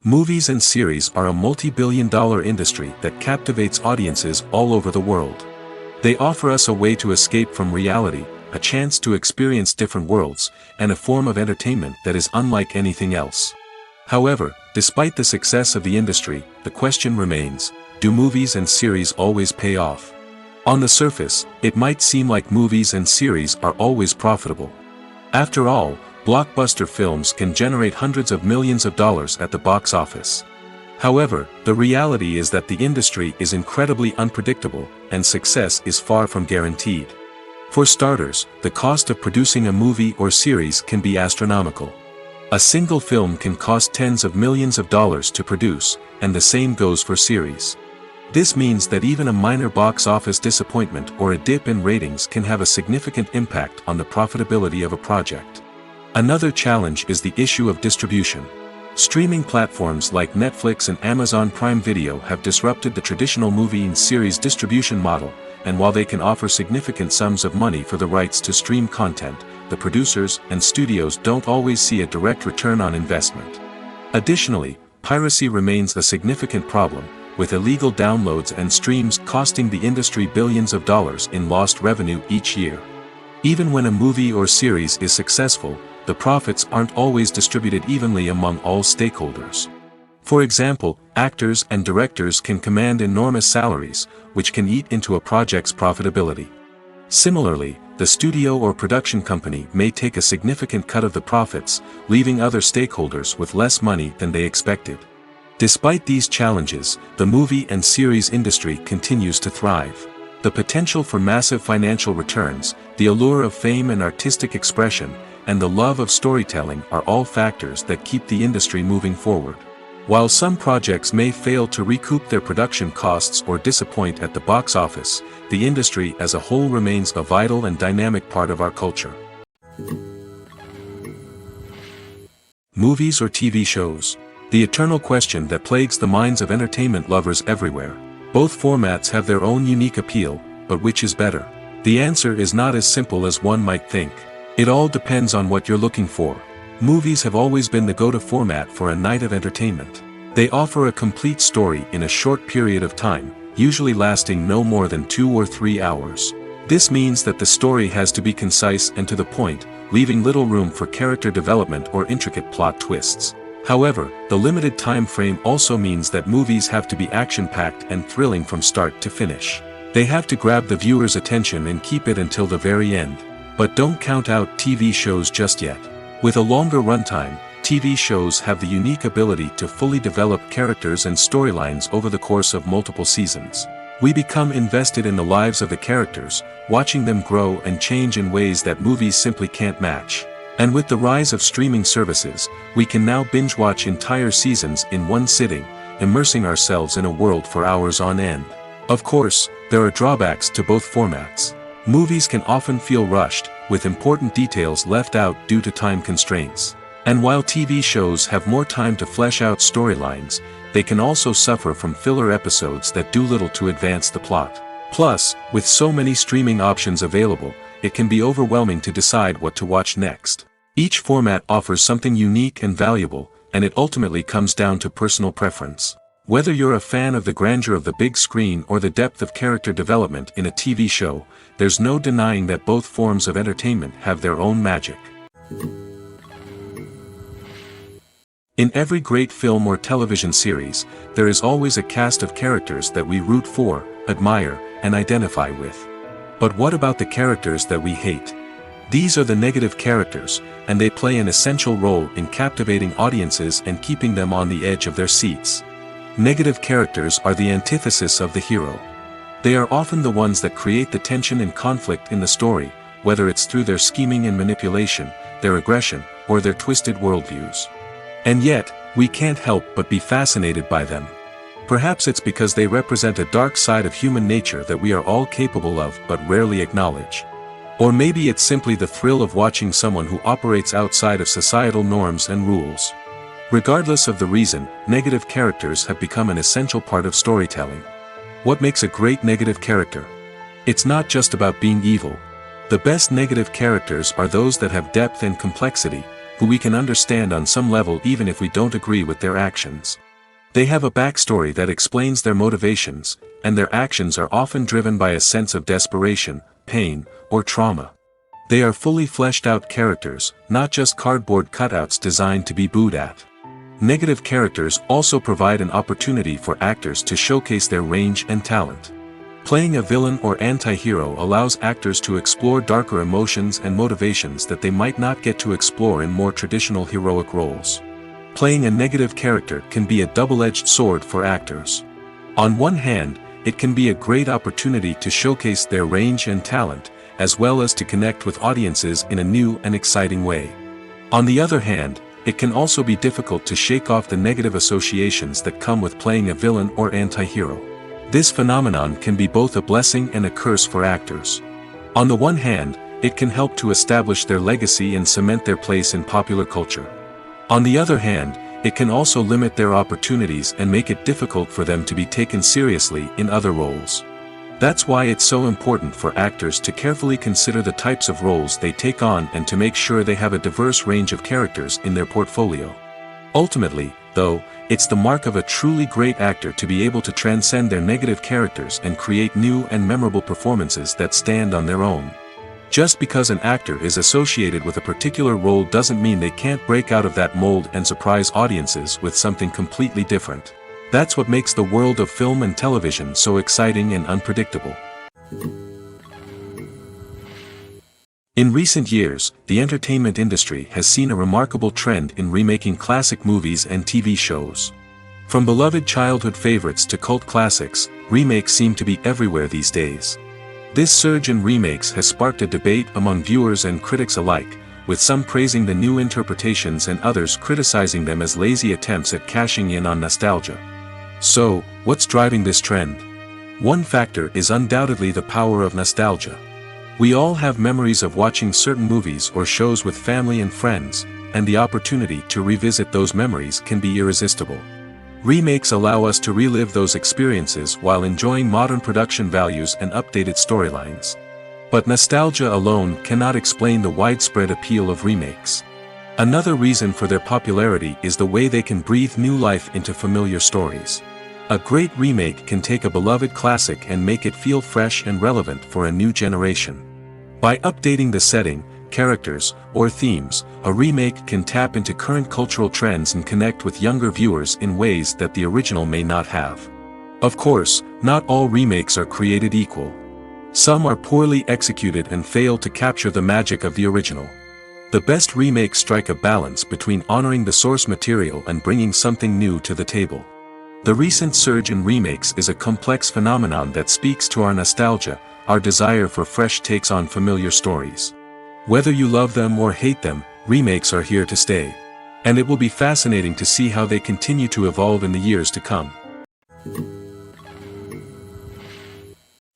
Movies and series are a multi-billion-dollar industry that captivates audiences all over the world. They offer us a way to escape from reality, a chance to experience different worlds, and a form of entertainment that is unlike anything else. However, despite the success of the industry, the question remains, do movies and series always pay off? On the surface, it might seem like movies and series are always profitable. After all, blockbuster films can generate hundreds of millions of dollars at the box office. However, the reality is that the industry is incredibly unpredictable, and success is far from guaranteed. For starters, the cost of producing a movie or series can be astronomical. A single film can cost tens of millions of dollars to produce, and the same goes for series. This means that even a minor box office disappointment or a dip in ratings can have a significant impact on the profitability of a project. Another challenge is the issue of distribution. Streaming platforms like Netflix and Amazon Prime Video have disrupted the traditional movie and series distribution model, and while they can offer significant sums of money for the rights to stream content, the producers and studios don't always see a direct return on investment. Additionally, piracy remains a significant problem, with illegal downloads and streams costing the industry billions of dollars in lost revenue each year. Even when a movie or series is successful, the profits aren't always distributed evenly among all stakeholders. For example, actors and directors can command enormous salaries, which can eat into a project's profitability. Similarly, the studio or production company may take a significant cut of the profits, leaving other stakeholders with less money than they expected. Despite these challenges, the movie and series industry continues to thrive. The potential for massive financial returns, the allure of fame and artistic expression, and the love of storytelling are all factors that keep the industry moving forward. While some projects may fail to recoup their production costs or disappoint at the box office, the industry as a whole remains a vital and dynamic part of our culture. Movies or TV shows? The eternal question that plagues the minds of entertainment lovers everywhere. Both formats have their own unique appeal, but which is better? The answer is not as simple as one might think. It all depends on what you're looking for. Movies have always been the go-to format for a night of entertainment. They offer a complete story in a short period of time, usually lasting no more than 2 or 3 hours. This means that the story has to be concise and to the point, leaving little room for character development or intricate plot twists. However, the limited time frame also means that movies have to be action-packed and thrilling from start to finish. They have to grab the viewer's attention and keep it until the very end. But don't count out TV shows just yet. With a longer runtime, TV shows have the unique ability to fully develop characters and storylines over the course of multiple seasons. We become invested in the lives of the characters, watching them grow and change in ways that movies simply can't match. And with the rise of streaming services, we can now binge-watch entire seasons in one sitting, immersing ourselves in a world for hours on end. Of course, there are drawbacks to both formats. Movies can often feel rushed, with important details left out due to time constraints. And while TV shows have more time to flesh out storylines, they can also suffer from filler episodes that do little to advance the plot. Plus, with so many streaming options available, it can be overwhelming to decide what to watch next. Each format offers something unique and valuable, and it ultimately comes down to personal preference. Whether you're a fan of the grandeur of the big screen or the depth of character development in a TV show, there's no denying that both forms of entertainment have their own magic. In every great film or television series, there is always a cast of characters that we root for, admire, and identify with. But what about the characters that we hate? These are the negative characters, and they play an essential role in captivating audiences and keeping them on the edge of their seats. Negative characters are the antithesis of the hero. They are often the ones that create the tension and conflict in the story, whether it's through their scheming and manipulation, their aggression, or their twisted worldviews. And yet, we can't help but be fascinated by them. Perhaps it's because they represent a dark side of human nature that we are all capable of but rarely acknowledge. Or maybe it's simply the thrill of watching someone who operates outside of societal norms and rules. Regardless of the reason, negative characters have become an essential part of storytelling. What makes a great negative character? It's not just about being evil. The best negative characters are those that have depth and complexity, who we can understand on some level even if we don't agree with their actions. They have a backstory that explains their motivations, and their actions are often driven by a sense of desperation, pain, or trauma. They are fully fleshed out characters, not just cardboard cutouts designed to be booed at. Negative characters also provide an opportunity for actors to showcase their range and talent. Playing a villain or anti-hero allows actors to explore darker emotions and motivations that they might not get to explore in more traditional heroic roles. Playing a negative character can be a double-edged sword for actors. On one hand, it can be a great opportunity to showcase their range and talent, as well as to connect with audiences in a new and exciting way. On the other hand, it can also be difficult to shake off the negative associations that come with playing a villain or anti-hero. This phenomenon can be both a blessing and a curse for actors. On the one hand, it can help to establish their legacy and cement their place in popular culture. On the other hand, it can also limit their opportunities and make it difficult for them to be taken seriously in other roles. That's why it's so important for actors to carefully consider the types of roles they take on and to make sure they have a diverse range of characters in their portfolio. Ultimately, though, it's the mark of a truly great actor to be able to transcend their negative characters and create new and memorable performances that stand on their own. Just because an actor is associated with a particular role doesn't mean they can't break out of that mold and surprise audiences with something completely different. That's what makes the world of film and television so exciting and unpredictable. In recent years, the entertainment industry has seen a remarkable trend in remaking classic movies and TV shows. From beloved childhood favorites to cult classics, remakes seem to be everywhere these days. This surge in remakes has sparked a debate among viewers and critics alike, with some praising the new interpretations and others criticizing them as lazy attempts at cashing in on nostalgia. So, what's driving this trend? One factor is undoubtedly the power of nostalgia. We all have memories of watching certain movies or shows with family and friends, and the opportunity to revisit those memories can be irresistible. Remakes allow us to relive those experiences while enjoying modern production values and updated storylines. But nostalgia alone cannot explain the widespread appeal of remakes. Another reason for their popularity is the way they can breathe new life into familiar stories. A great remake can take a beloved classic and make it feel fresh and relevant for a new generation. By updating the setting, characters, or themes, a remake can tap into current cultural trends and connect with younger viewers in ways that the original may not have. Of course, not all remakes are created equal. Some are poorly executed and fail to capture the magic of the original. The best remakes strike a balance between honoring the source material and bringing something new to the table. The recent surge in remakes is a complex phenomenon that speaks to our nostalgia, our desire for fresh takes on familiar stories. Whether you love them or hate them, remakes are here to stay. And it will be fascinating to see how they continue to evolve in the years to come.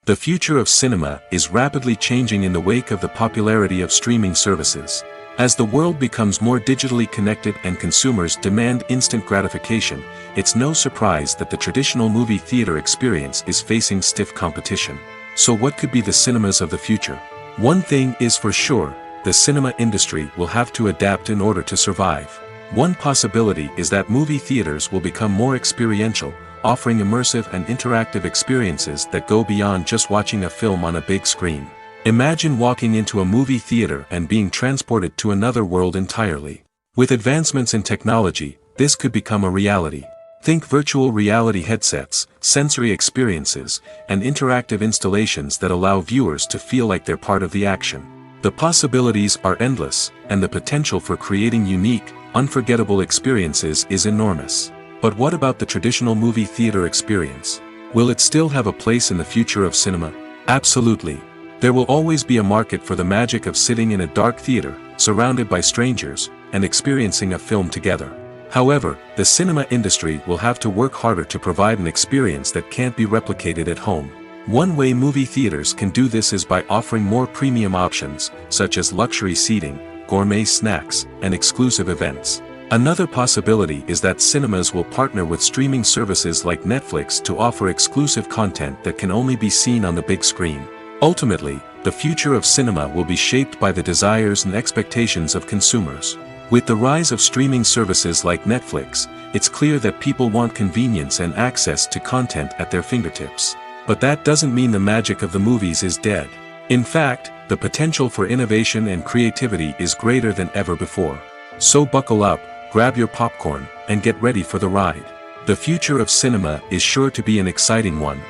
The future of cinema is rapidly changing in the wake of the popularity of streaming services. As the world becomes more digitally connected and consumers demand instant gratification, it's no surprise that the traditional movie theater experience is facing stiff competition. So what could be the cinemas of the future? One thing is for sure, the cinema industry will have to adapt in order to survive. One possibility is that movie theaters will become more experiential, offering immersive and interactive experiences that go beyond just watching a film on a big screen. Imagine walking into a movie theater and being transported to another world entirely. With advancements in technology, this could become a reality. Think virtual reality headsets, sensory experiences, and interactive installations that allow viewers to feel like they're part of the action. The possibilities are endless, and the potential for creating unique, unforgettable experiences is enormous. But what about the traditional movie theater experience? Will it still have a place in the future of cinema? Absolutely. There will always be a market for the magic of sitting in a dark theater, surrounded by strangers, and experiencing a film together. However, the cinema industry will have to work harder to provide an experience that can't be replicated at home. One way movie theaters can do this is by offering more premium options, such as luxury seating, gourmet snacks, and exclusive events. Another possibility is that cinemas will partner with streaming services like Netflix to offer exclusive content that can only be seen on the big screen. Ultimately, the future of cinema will be shaped by the desires and expectations of consumers. With the rise of streaming services like Netflix, it's clear that people want convenience and access to content at their fingertips. But that doesn't mean the magic of the movies is dead. In fact, the potential for innovation and creativity is greater than ever before. So buckle up, grab your popcorn, and get ready for the ride. The future of cinema is sure to be an exciting one.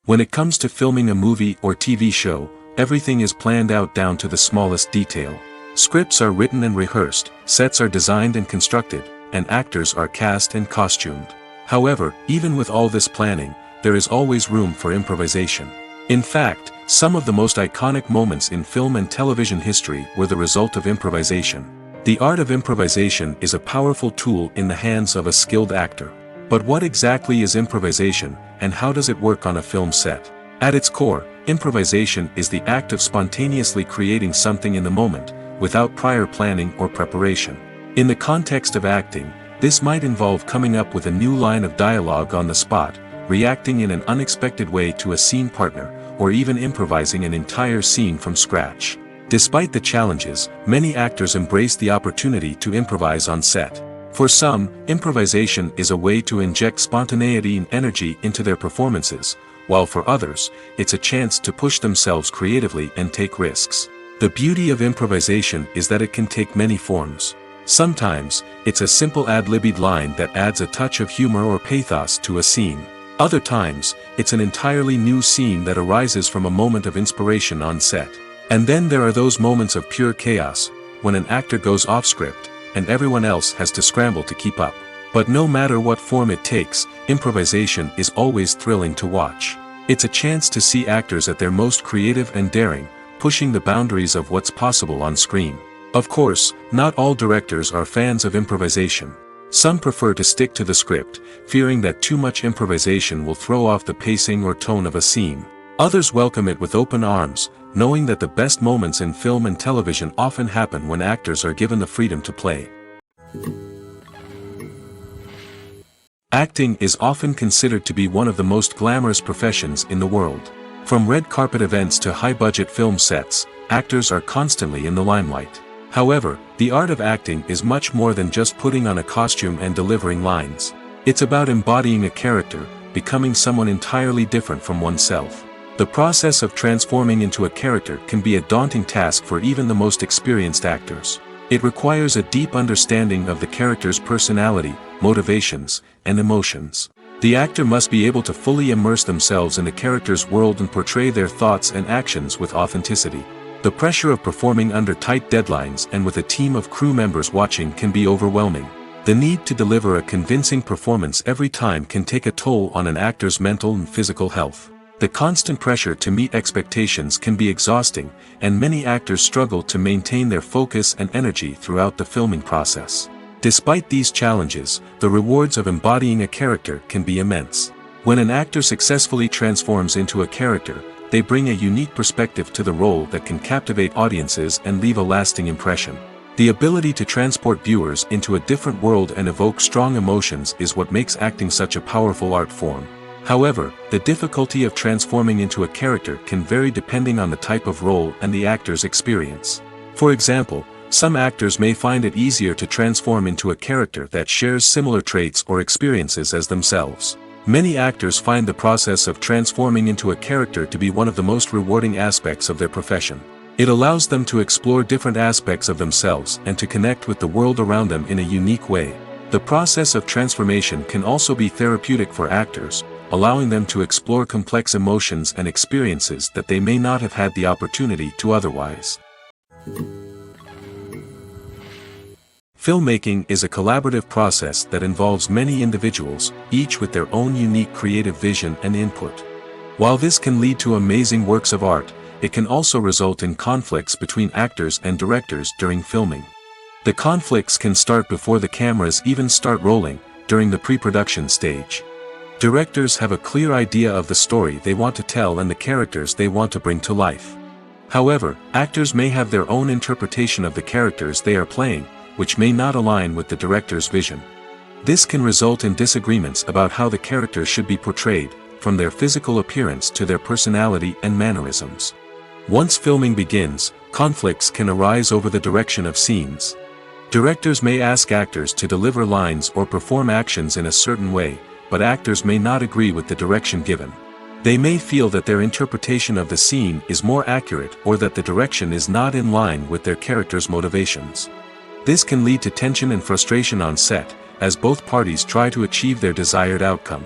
When it comes to filming a movie or TV show, everything is planned out down to the smallest detail. Scripts are written and rehearsed, sets are designed and constructed, and actors are cast and costumed. However, even with all this planning, there is always room for improvisation. In fact, some of the most iconic moments in film and television history were the result of improvisation. The art of improvisation is a powerful tool in the hands of a skilled actor. But what exactly is improvisation, and how does it work on a film set? At its core, improvisation is the act of spontaneously creating something in the moment, without prior planning or preparation. In the context of acting, this might involve coming up with a new line of dialogue on the spot, reacting in an unexpected way to a scene partner, or even improvising an entire scene from scratch. Despite the challenges, many actors embrace the opportunity to improvise on set. For some, improvisation is a way to inject spontaneity and energy into their performances, while for others, it's a chance to push themselves creatively and take risks. The beauty of improvisation is that it can take many forms. Sometimes, it's a simple ad-libbed line that adds a touch of humor or pathos to a scene. Other times, it's an entirely new scene that arises from a moment of inspiration on set. And then there are those moments of pure chaos, when an actor goes off script, and everyone else has to scramble to keep up. But no matter what form it takes, improvisation is always thrilling to watch. It's a chance to see actors at their most creative and daring, pushing the boundaries of what's possible on screen. Of course, not all directors are fans of improvisation. Some prefer to stick to the script, fearing that too much improvisation will throw off the pacing or tone of a scene. Others welcome it with open arms, knowing that the best moments in film and television often happen when actors are given the freedom to play. Acting is often considered to be one of the most glamorous professions in the world. From red carpet events to high-budget film sets, actors are constantly in the limelight. However, the art of acting is much more than just putting on a costume and delivering lines. It's about embodying a character, becoming someone entirely different from oneself. The process of transforming into a character can be a daunting task for even the most experienced actors. It requires a deep understanding of the character's personality, motivations, and emotions. The actor must be able to fully immerse themselves in the character's world and portray their thoughts and actions with authenticity. The pressure of performing under tight deadlines and with a team of crew members watching can be overwhelming. The need to deliver a convincing performance every time can take a toll on an actor's mental and physical health. The constant pressure to meet expectations can be exhausting, and many actors struggle to maintain their focus and energy throughout the filming process. Despite these challenges, the rewards of embodying a character can be immense. When an actor successfully transforms into a character, they bring a unique perspective to the role that can captivate audiences and leave a lasting impression. The ability to transport viewers into a different world and evoke strong emotions is what makes acting such a powerful art form. However, the difficulty of transforming into a character can vary depending on the type of role and the actor's experience. For example, Some actors may find it easier to transform into a character that shares similar traits or experiences as themselves. Many actors find the process of transforming into a character to be one of the most rewarding aspects of their profession. It allows them to explore different aspects of themselves and to connect with the world around them in a unique way. The process of transformation can also be therapeutic for actors, allowing them to explore complex emotions and experiences that they may not have had the opportunity to otherwise. Filmmaking is a collaborative process that involves many individuals, each with their own unique creative vision and input. While this can lead to amazing works of art, it can also result in conflicts between actors and directors during filming. The conflicts can start before the cameras even start rolling, during the pre-production stage. Directors have a clear idea of the story they want to tell and the characters they want to bring to life. However, actors may have their own interpretation of the characters they are playing, which may not align with the director's vision. This can result in disagreements about how the characters should be portrayed, from their physical appearance to their personality and mannerisms. Once filming begins, conflicts can arise over the direction of scenes. Directors may ask actors to deliver lines or perform actions in a certain way, but actors may not agree with the direction given. They may feel that their interpretation of the scene is more accurate or that the direction is not in line with their character's motivations. This can lead to tension and frustration on set, as both parties try to achieve their desired outcome.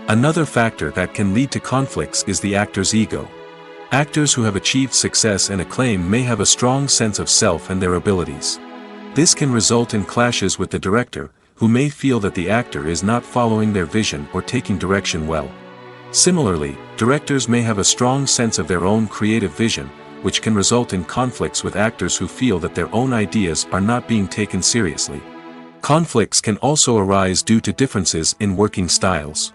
Another factor that can lead to conflicts is the actor's ego. Actors who have achieved success and acclaim may have a strong sense of self and their abilities. This can result in clashes with the director, who may feel that the actor is not following their vision or taking direction well. Similarly, directors may have a strong sense of their own creative vision, which can result in conflicts with actors who feel that their own ideas are not being taken seriously. Conflicts can also arise due to differences in working styles.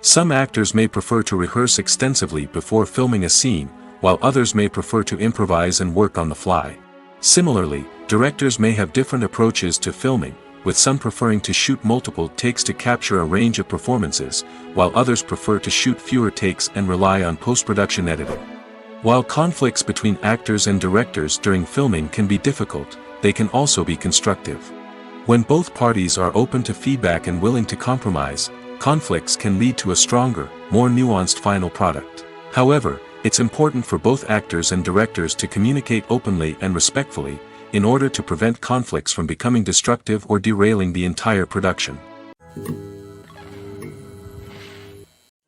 Some actors may prefer to rehearse extensively before filming a scene, while others may prefer to improvise and work on the fly. Similarly, directors may have different approaches to filming, with some preferring to shoot multiple takes to capture a range of performances, while others prefer to shoot fewer takes and rely on post-production editing. While conflicts between actors and directors during filming can be difficult, they can also be constructive. When both parties are open to feedback and willing to compromise, conflicts can lead to a stronger, more nuanced final product. However, it's important for both actors and directors to communicate openly and respectfully, in order to prevent conflicts from becoming destructive or derailing the entire production.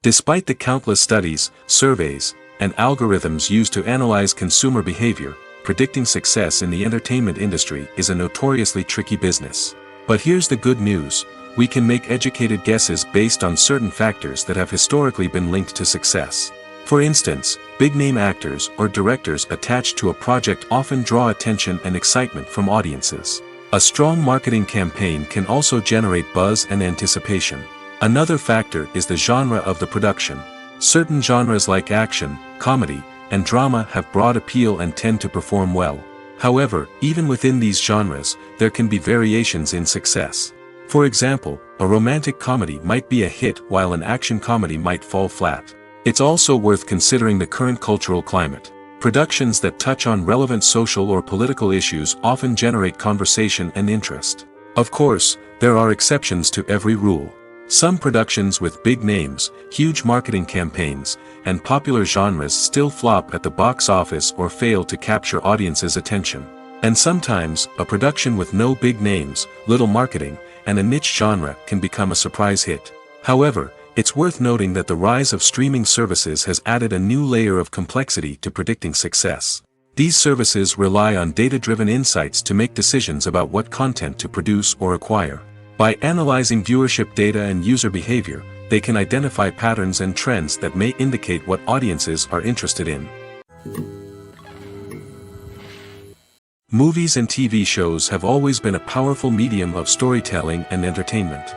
Despite the countless studies, surveys, and algorithms used to analyze consumer behavior, predicting success in the entertainment industry is a notoriously tricky business. But here's the good news: we can make educated guesses based on certain factors that have historically been linked to success. For instance, big-name actors or directors attached to a project often draw attention and excitement from audiences. A strong marketing campaign can also generate buzz and anticipation. Another factor is the genre of the production. Certain genres like action, comedy, and drama have broad appeal and tend to perform well. However, even within these genres, there can be variations in success. For example, a romantic comedy might be a hit while an action comedy might fall flat. It's also worth considering the current cultural climate. Productions that touch on relevant social or political issues often generate conversation and interest. Of course, there are exceptions to every rule. Some productions with big names, huge marketing campaigns, and popular genres still flop at the box office or fail to capture audiences' attention. And sometimes, a production with no big names, little marketing, and a niche genre can become a surprise hit. However, it's worth noting that the rise of streaming services has added a new layer of complexity to predicting success. These services rely on data-driven insights to make decisions about what content to produce or acquire. By analyzing viewership data and user behavior, they can identify patterns and trends that may indicate what audiences are interested in. Movies and TV shows have always been a powerful medium of storytelling and entertainment.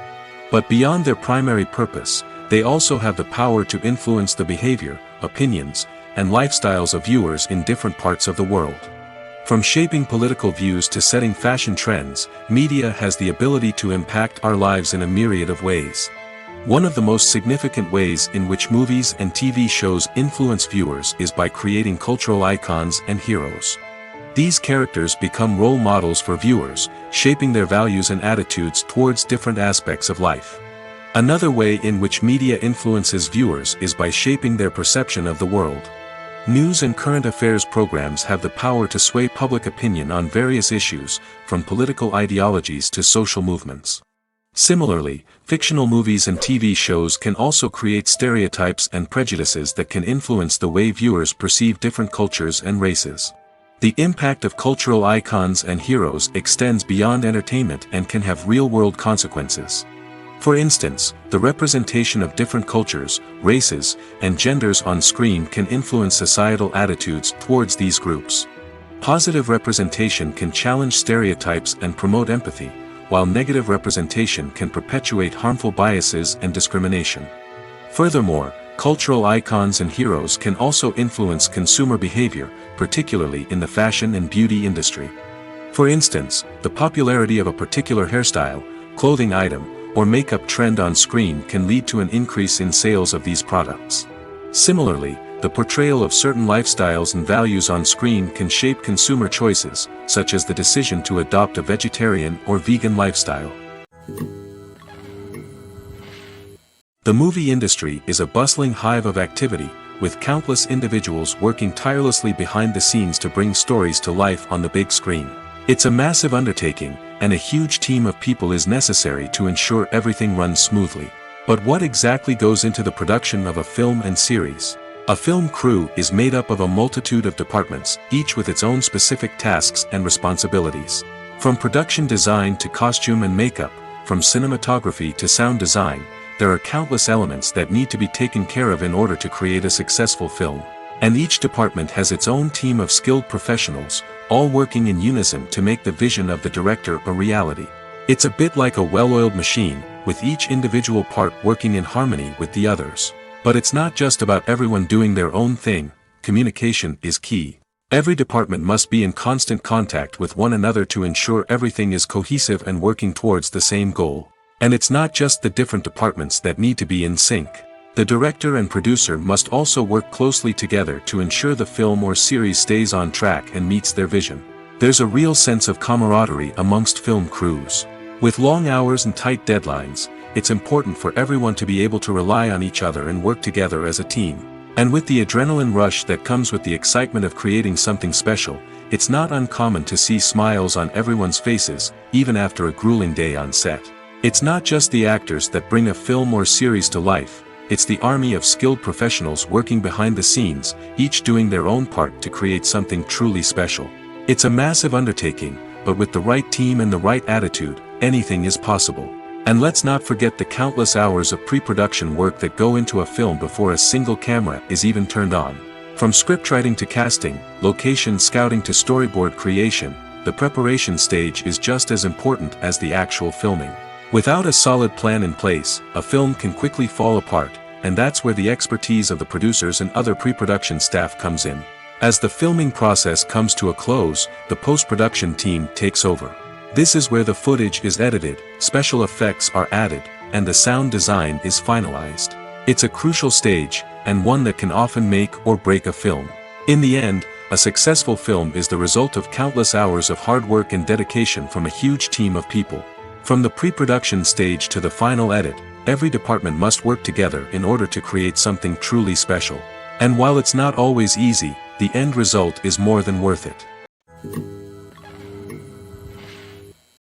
But beyond their primary purpose, they also have the power to influence the behavior, opinions, and lifestyles of viewers in different parts of the world. From shaping political views to setting fashion trends, media has the ability to impact our lives in a myriad of ways. One of the most significant ways in which movies and TV shows influence viewers is by creating cultural icons and heroes. These characters become role models for viewers, shaping their values and attitudes towards different aspects of life. Another way in which media influences viewers is by shaping their perception of the world. News and current affairs programs have the power to sway public opinion on various issues, from political ideologies to social movements. Similarly, fictional movies and TV shows can also create stereotypes and prejudices that can influence the way viewers perceive different cultures and races. The impact of cultural icons and heroes extends beyond entertainment and can have real-world consequences. For instance, the representation of different cultures, races, and genders on screen can influence societal attitudes towards these groups. Positive representation can challenge stereotypes and promote empathy, while negative representation can perpetuate harmful biases and discrimination. Furthermore, cultural icons and heroes can also influence consumer behavior, particularly in the fashion and beauty industry. For instance, the popularity of a particular hairstyle, clothing item, or makeup trend on screen can lead to an increase in sales of these products. Similarly, the portrayal of certain lifestyles and values on screen can shape consumer choices, such as the decision to adopt a vegetarian or vegan lifestyle. The movie industry is a bustling hive of activity, with countless individuals working tirelessly behind the scenes to bring stories to life on the big screen. It's a massive undertaking, and a huge team of people is necessary to ensure everything runs smoothly. But what exactly goes into the production of a film and series? A film crew is made up of a multitude of departments, each with its own specific tasks and responsibilities. From production design to costume and makeup, from cinematography to sound design, there are countless elements that need to be taken care of in order to create a successful film. And each department has its own team of skilled professionals, all working in unison to make the vision of the director a reality. It's a bit like a well-oiled machine, with each individual part working in harmony with the others. But it's not just about everyone doing their own thing. Communication is key. Every department must be in constant contact with one another to ensure everything is cohesive and working towards the same goal. And it's not just the different departments that need to be in sync. The director and producer must also work closely together to ensure the film or series stays on track and meets their vision. There's a real sense of camaraderie amongst film crews. With long hours and tight deadlines, it's important for everyone to be able to rely on each other and work together as a team. And with the adrenaline rush that comes with the excitement of creating something special, it's not uncommon to see smiles on everyone's faces, even after a grueling day on set. It's not just the actors that bring a film or series to life, it's the army of skilled professionals working behind the scenes, each doing their own part to create something truly special. It's a massive undertaking, but with the right team and the right attitude, anything is possible. And let's not forget the countless hours of pre-production work that go into a film before a single camera is even turned on. From scriptwriting to casting, location scouting to storyboard creation, the preparation stage is just as important as the actual filming. Without a solid plan in place, a film can quickly fall apart, and that's where the expertise of the producers and other pre-production staff comes in. As the filming process comes to a close, the post-production team takes over. This is where the footage is edited, special effects are added, and the sound design is finalized. It's a crucial stage, and one that can often make or break a film. In the end, a successful film is the result of countless hours of hard work and dedication from a huge team of people. From the pre-production stage to the final edit, every department must work together in order to create something truly special. And while it's not always easy, the end result is more than worth it.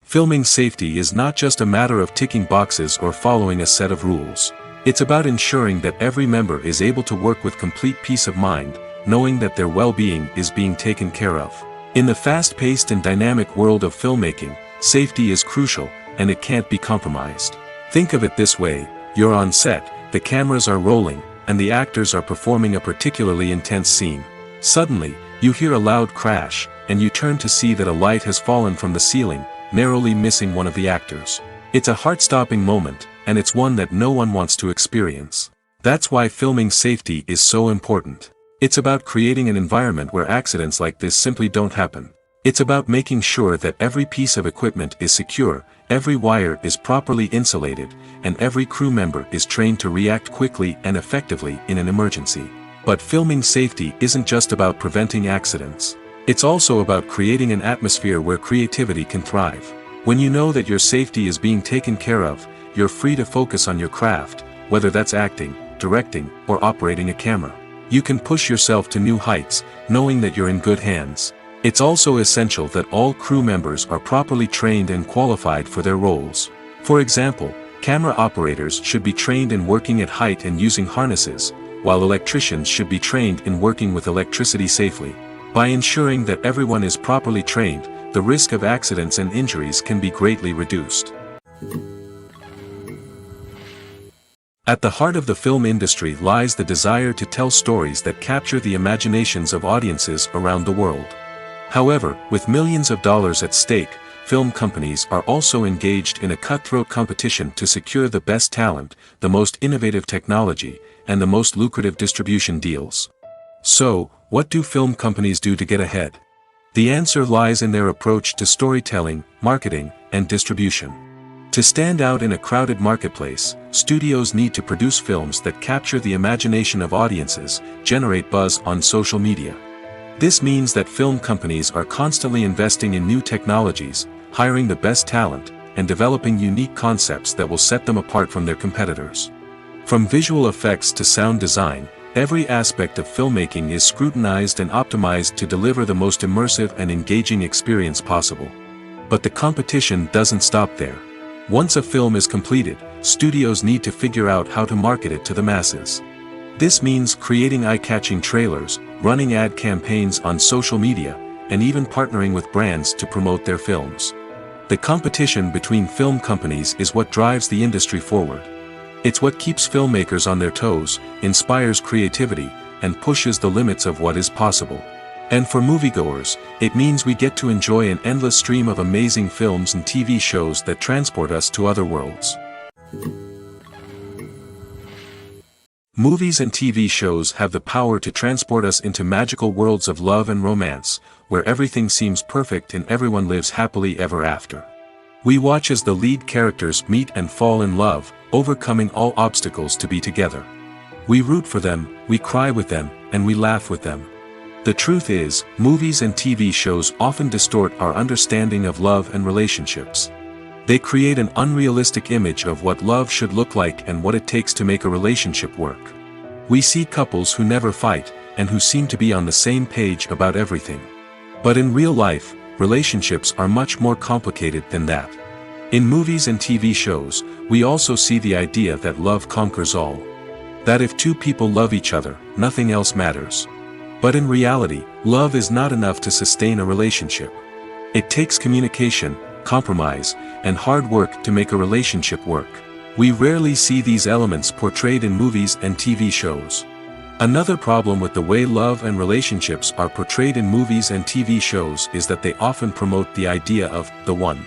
Filming safety is not just a matter of ticking boxes or following a set of rules. It's about ensuring that every member is able to work with complete peace of mind, knowing that their well-being is being taken care of. In the fast-paced and dynamic world of filmmaking, safety is crucial, and it can't be compromised. Think of it this way: you're on set, the cameras are rolling, and the actors are performing a particularly intense scene. Suddenly, you hear a loud crash, and you turn to see that a light has fallen from the ceiling, narrowly missing one of the actors. It's a heart-stopping moment, and it's one that no one wants to experience. That's why filming safety is so important. It's about creating an environment where accidents like this simply don't happen. It's about making sure that every piece of equipment is secure, every wire is properly insulated, and every crew member is trained to react quickly and effectively in an emergency. But filming safety isn't just about preventing accidents. It's also about creating an atmosphere where creativity can thrive. When you know that your safety is being taken care of, you're free to focus on your craft, whether that's acting, directing, or operating a camera. You can push yourself to new heights, knowing that you're in good hands. It's also essential that all crew members are properly trained and qualified for their roles. For example, camera operators should be trained in working at height and using harnesses, while electricians should be trained in working with electricity safely. By ensuring that everyone is properly trained, the risk of accidents and injuries can be greatly reduced. At the heart of the film industry lies the desire to tell stories that capture the imaginations of audiences around the world. However, with millions of dollars at stake, film companies are also engaged in a cutthroat competition to secure the best talent, the most innovative technology, and the most lucrative distribution deals. So, what do film companies do to get ahead? The answer lies in their approach to storytelling, marketing, and distribution. To stand out in a crowded marketplace, studios need to produce films that capture the imagination of audiences, generate buzz on social media. This means that film companies are constantly investing in new technologies, hiring the best talent, and developing unique concepts that will set them apart from their competitors. From visual effects to sound design, every aspect of filmmaking is scrutinized and optimized to deliver the most immersive and engaging experience possible. But the competition doesn't stop there. Once a film is completed, studios need to figure out how to market it to the masses. This means creating eye-catching trailers, running ad campaigns on social media, and even partnering with brands to promote their films. The competition between film companies is what drives the industry forward. It's what keeps filmmakers on their toes, inspires creativity, and pushes the limits of what is possible. And for moviegoers, it means we get to enjoy an endless stream of amazing films and TV shows that transport us to other worlds. Movies and TV shows have the power to transport us into magical worlds of love and romance, where everything seems perfect and everyone lives happily ever after. We watch as the lead characters meet and fall in love, overcoming all obstacles to be together. We root for them, we cry with them, and we laugh with them. The truth is, movies and TV shows often distort our understanding of love and relationships. They create an unrealistic image of what love should look like and what it takes to make a relationship work. We see couples who never fight, and who seem to be on the same page about everything. But in real life, relationships are much more complicated than that. In movies and TV shows, we also see the idea that love conquers all. That if two people love each other, nothing else matters. But in reality, love is not enough to sustain a relationship. It takes communication, compromise, and hard work to make a relationship work. We rarely see these elements portrayed in movies and TV shows. Another problem with the way love and relationships are portrayed in movies and TV shows is that they often promote the idea of the one.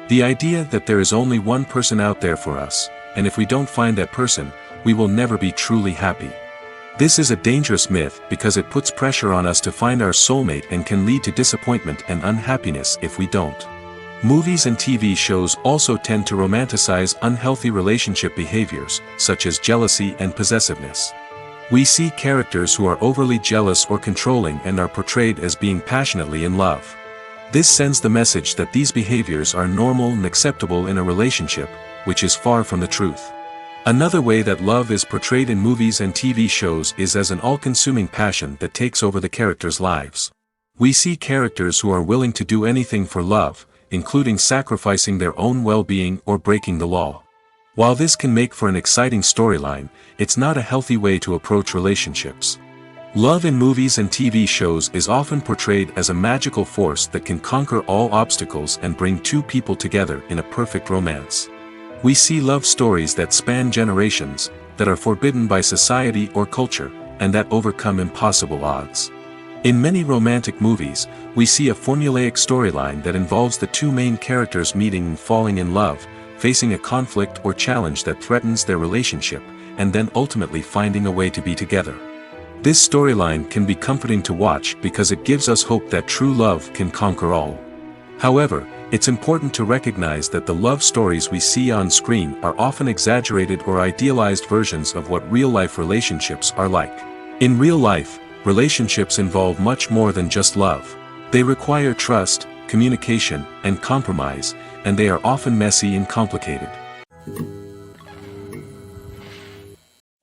The idea that there is only one person out there for us, and if we don't find that person, we will never be truly happy. This is a dangerous myth because it puts pressure on us to find our soulmate and can lead to disappointment and unhappiness if we don't. Movies and TV shows also tend to romanticize unhealthy relationship behaviors, such as jealousy and possessiveness. We see characters who are overly jealous or controlling and are portrayed as being passionately in love. This sends the message that these behaviors are normal and acceptable in a relationship, which is far from the truth. Another way that love is portrayed in movies and TV shows is as an all-consuming passion that takes over the characters' lives. We see characters who are willing to do anything for love, including sacrificing their own well-being or breaking the law. While this can make for an exciting storyline, it's not a healthy way to approach relationships. Love in movies and TV shows is often portrayed as a magical force that can conquer all obstacles and bring two people together in a perfect romance. We see love stories that span generations, that are forbidden by society or culture, and that overcome impossible odds. In many romantic movies, we see a formulaic storyline that involves the two main characters meeting and falling in love, facing a conflict or challenge that threatens their relationship, and then ultimately finding a way to be together. This storyline can be comforting to watch because it gives us hope that true love can conquer all. However, it's important to recognize that the love stories we see on screen are often exaggerated or idealized versions of what real-life relationships are like. In real life, relationships involve much more than just love. They require trust, communication, and compromise, and they are often messy and complicated.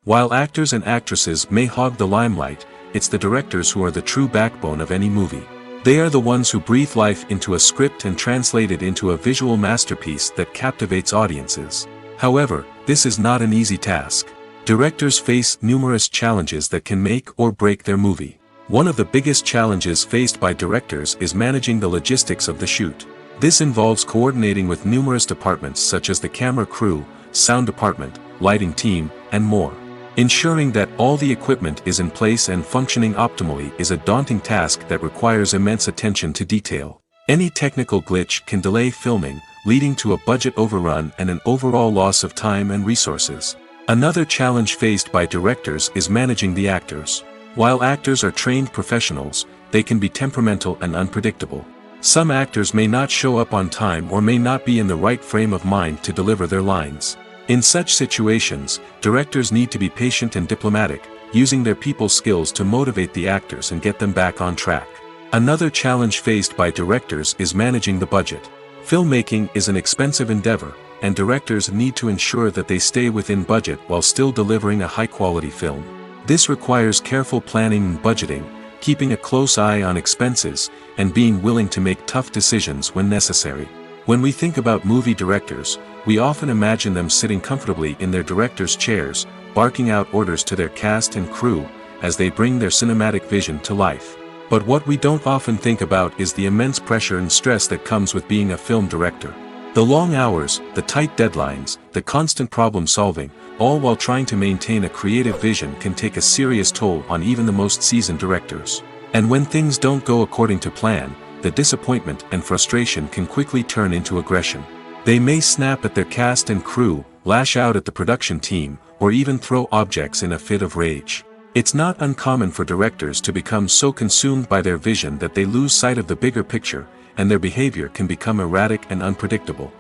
While actors and actresses may hog the limelight, it's the directors who are the true backbone of any movie. They are the ones who breathe life into a script and translate it into a visual masterpiece that captivates audiences. However, this is not an easy task. Directors face numerous challenges that can make or break their movie. One of the biggest challenges faced by directors is managing the logistics of the shoot. This involves coordinating with numerous departments such as the camera crew, sound department, lighting team, and more. Ensuring that all the equipment is in place and functioning optimally is a daunting task that requires immense attention to detail. Any technical glitch can delay filming, leading to a budget overrun and an overall loss of time and resources. Another challenge faced by directors is managing the actors. While actors are trained professionals, they can be temperamental and unpredictable. Some actors may not show up on time or may not be in the right frame of mind to deliver their lines. In such situations, directors need to be patient and diplomatic, using their people skills to motivate the actors and get them back on track. Another challenge faced by directors is managing the budget. Filmmaking is an expensive endeavor, and directors need to ensure that they stay within budget while still delivering a high-quality film. This requires careful planning and budgeting, keeping a close eye on expenses, and being willing to make tough decisions when necessary. When we think about movie directors, we often imagine them sitting comfortably in their director's chairs, barking out orders to their cast and crew, as they bring their cinematic vision to life. But what we don't often think about is the immense pressure and stress that comes with being a film director. The long hours, the tight deadlines, the constant problem solving, all while trying to maintain a creative vision can take a serious toll on even the most seasoned directors. And when things don't go according to plan, the disappointment and frustration can quickly turn into aggression. They may snap at their cast and crew, lash out at the production team, or even throw objects in a fit of rage. It's not uncommon for directors to become so consumed by their vision that they lose sight of the bigger picture, and their behavior can become erratic and unpredictable.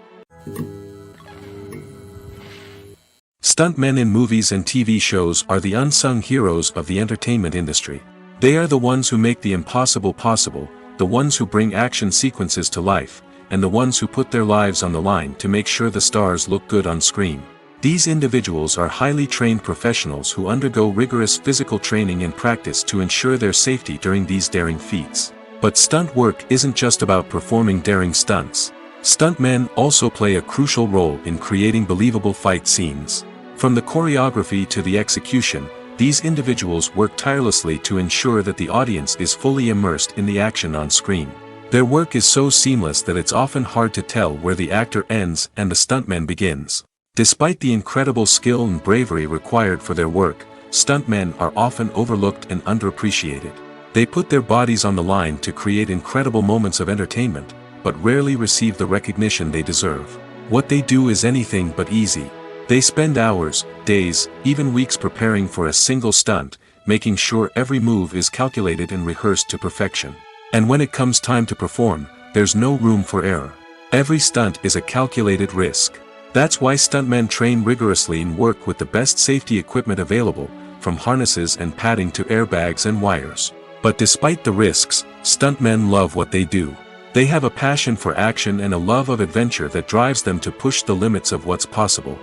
Stuntmen in movies and TV shows are the unsung heroes of the entertainment industry. They are the ones who make the impossible possible, the ones who bring action sequences to life, and the ones who put their lives on the line to make sure the stars look good on screen. These individuals are highly trained professionals who undergo rigorous physical training and practice to ensure their safety during these daring feats. But stunt work isn't just about performing daring stunts. Stuntmen also play a crucial role in creating believable fight scenes. From the choreography to the execution, these individuals work tirelessly to ensure that the audience is fully immersed in the action on screen. Their work is so seamless that it's often hard to tell where the actor ends and the stuntman begins. Despite the incredible skill and bravery required for their work, stuntmen are often overlooked and underappreciated. They put their bodies on the line to create incredible moments of entertainment, but rarely receive the recognition they deserve. What they do is anything but easy. They spend hours, days, even weeks preparing for a single stunt, making sure every move is calculated and rehearsed to perfection. And when it comes time to perform, there's no room for error. Every stunt is a calculated risk. That's why stuntmen train rigorously and work with the best safety equipment available, from harnesses and padding to airbags and wires. But despite the risks, stuntmen love what they do. They have a passion for action and a love of adventure that drives them to push the limits of what's possible.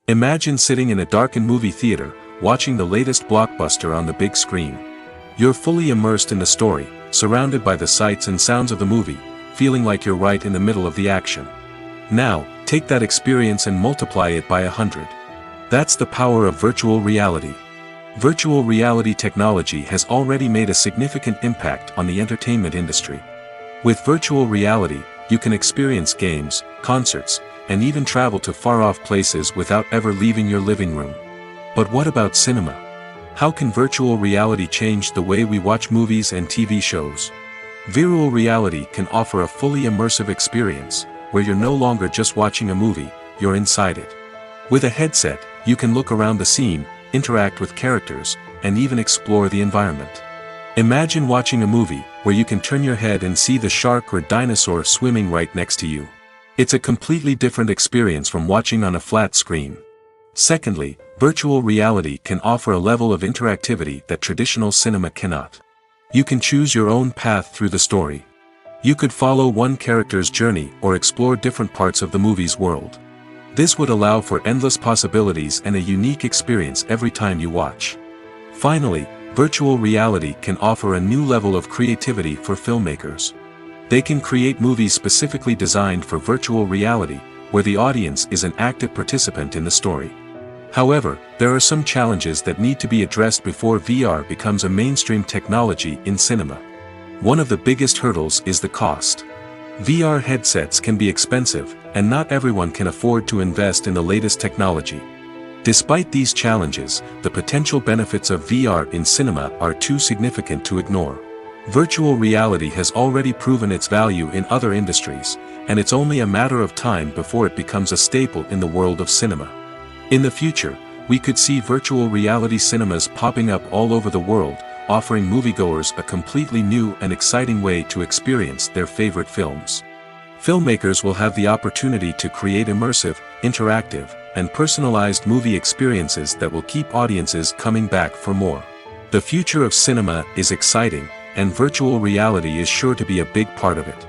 Imagine sitting in a darkened movie theater, watching the latest blockbuster on the big screen. You're fully immersed in the story, surrounded by the sights and sounds of the movie, feeling like you're right in the middle of the action. Now, take that experience and multiply it by 100. That's the power of virtual reality. Virtual reality technology has already made a significant impact on the entertainment industry. With virtual reality, you can experience games, concerts, and even travel to far-off places without ever leaving your living room. But what about cinema? How can virtual reality change the way we watch movies and TV shows? Virtual reality can offer a fully immersive experience, where you're no longer just watching a movie, you're inside it. With a headset, you can look around the scene, interact with characters, and even explore the environment. Imagine watching a movie where you can turn your head and see the shark or dinosaur swimming right next to you. It's a completely different experience from watching on a flat screen. Secondly, virtual reality can offer a level of interactivity that traditional cinema cannot. You can choose your own path through the story. You could follow one character's journey or explore different parts of the movie's world. This would allow for endless possibilities and a unique experience every time you watch. Finally, virtual reality can offer a new level of creativity for filmmakers. They can create movies specifically designed for virtual reality, where the audience is an active participant in the story. However, there are some challenges that need to be addressed before VR becomes a mainstream technology in cinema. One of the biggest hurdles is the cost. VR headsets can be expensive, and not everyone can afford to invest in the latest technology. Despite these challenges, the potential benefits of VR in cinema are too significant to ignore. Virtual reality has already proven its value in other industries, and it's only a matter of time before it becomes a staple in the world of cinema. In the future, we could see virtual reality cinemas popping up all over the world, offering moviegoers a completely new and exciting way to experience their favorite films. Filmmakers will have the opportunity to create immersive, interactive, and personalized movie experiences that will keep audiences coming back for more. The future of cinema is exciting, and virtual reality is sure to be a big part of it.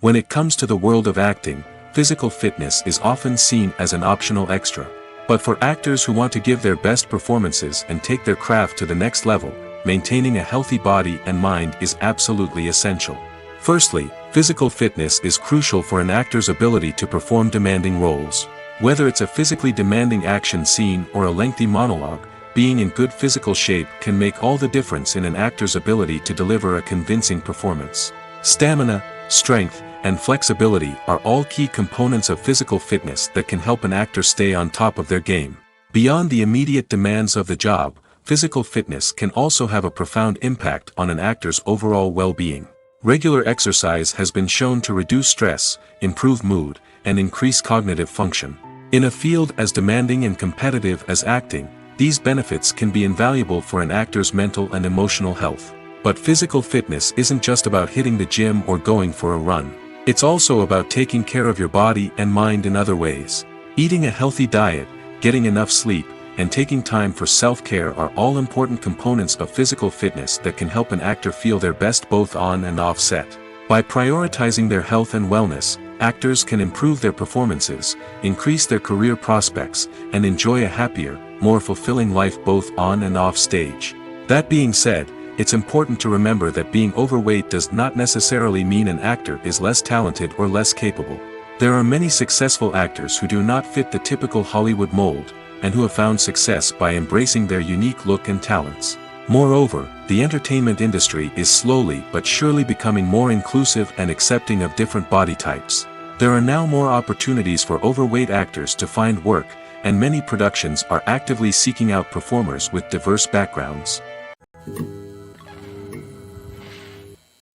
When it comes to the world of acting, physical fitness is often seen as an optional extra. But for actors who want to give their best performances and take their craft to the next level, maintaining a healthy body and mind is absolutely essential. Firstly, physical fitness is crucial for an actor's ability to perform demanding roles. Whether it's a physically demanding action scene or a lengthy monologue, being in good physical shape can make all the difference in an actor's ability to deliver a convincing performance. Stamina, strength, and flexibility are all key components of physical fitness that can help an actor stay on top of their game. Beyond the immediate demands of the job, physical fitness can also have a profound impact on an actor's overall well-being. Regular exercise has been shown to reduce stress, improve mood, and increase cognitive function. In a field as demanding and competitive as acting, these benefits can be invaluable for an actor's mental and emotional health. But physical fitness isn't just about hitting the gym or going for a run. It's also about taking care of your body and mind in other ways. Eating a healthy diet, getting enough sleep, and taking time for self-care are all important components of physical fitness that can help an actor feel their best both on and off set. By prioritizing their health and wellness, actors can improve their performances, increase their career prospects, and enjoy a happier, more fulfilling life both on and off stage. That being said, it's important to remember that being overweight does not necessarily mean an actor is less talented or less capable. There are many successful actors who do not fit the typical Hollywood mold, and who have found success by embracing their unique look and talents. Moreover, the entertainment industry is slowly but surely becoming more inclusive and accepting of different body types. There are now more opportunities for overweight actors to find work, and many productions are actively seeking out performers with diverse backgrounds.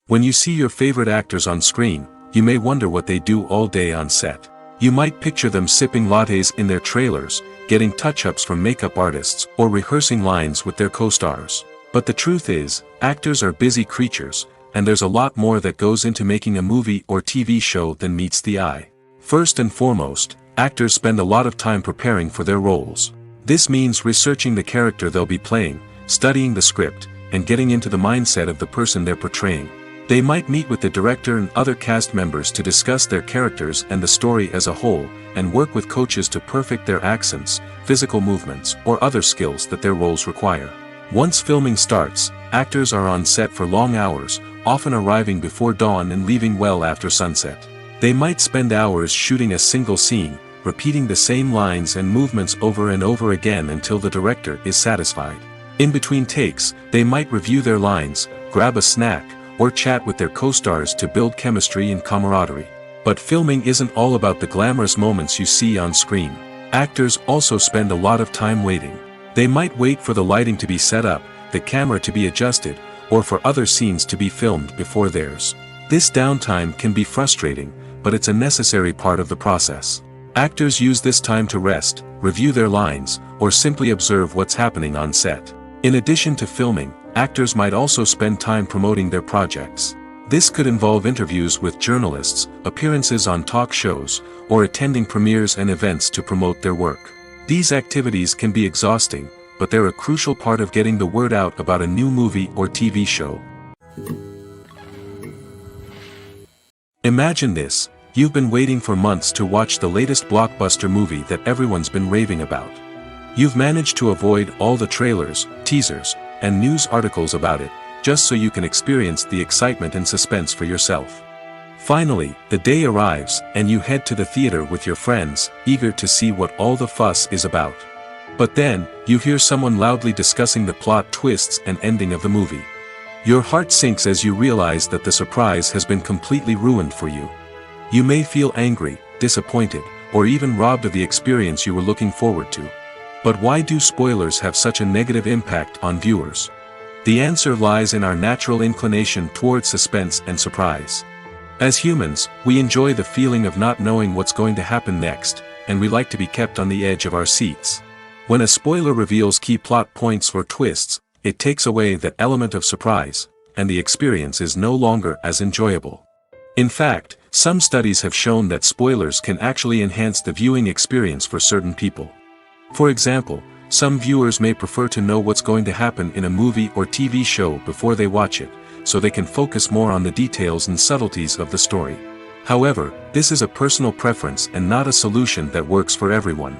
When you see your favorite actors on screen, you may wonder what they do all day on set. You might picture them sipping lattes in their trailers, getting touch-ups from makeup artists, or rehearsing lines with their co-stars. But the truth is, actors are busy creatures, and there's a lot more that goes into making a movie or TV show than meets the eye. First and foremost, actors spend a lot of time preparing for their roles. This means researching the character they'll be playing, studying the script, and getting into the mindset of the person they're portraying. They might meet with the director and other cast members to discuss their characters and the story as a whole, and work with coaches to perfect their accents, physical movements, or other skills that their roles require. Once filming starts, actors are on set for long hours, often arriving before dawn and leaving well after sunset. They might spend hours shooting a single scene, repeating the same lines and movements over and over again until the director is satisfied. In between takes, they might review their lines, grab a snack, or chat with their co-stars to build chemistry and camaraderie. But filming isn't all about the glamorous moments you see on screen. Actors also spend a lot of time waiting. They might wait for the lighting to be set up, the camera to be adjusted, or for other scenes to be filmed before theirs. This downtime can be frustrating, but it's a necessary part of the process. Actors use this time to rest, review their lines, or simply observe what's happening on set. In addition to filming, actors might also spend time promoting their projects. This could involve interviews with journalists, appearances on talk shows, or attending premieres and events to promote their work. These activities can be exhausting, but they're a crucial part of getting the word out about a new movie or TV show. Imagine this: you've been waiting for months to watch the latest blockbuster movie that everyone's been raving about. You've managed to avoid all the trailers, teasers, and news articles about it, just so you can experience the excitement and suspense for yourself. Finally, the day arrives, and you head to the theater with your friends, eager to see what all the fuss is about. But then, you hear someone loudly discussing the plot twists and ending of the movie. Your heart sinks as you realize that the surprise has been completely ruined for you. You may feel angry, disappointed, or even robbed of the experience you were looking forward to. But why do spoilers have such a negative impact on viewers? The answer lies in our natural inclination toward suspense and surprise. As humans, we enjoy the feeling of not knowing what's going to happen next, and we like to be kept on the edge of our seats. When a spoiler reveals key plot points or twists, it takes away that element of surprise, and the experience is no longer as enjoyable. In fact, some studies have shown that spoilers can actually enhance the viewing experience for certain people. For example, some viewers may prefer to know what's going to happen in a movie or TV show before they watch it, so they can focus more on the details and subtleties of the story. However, this is a personal preference and not a solution that works for everyone.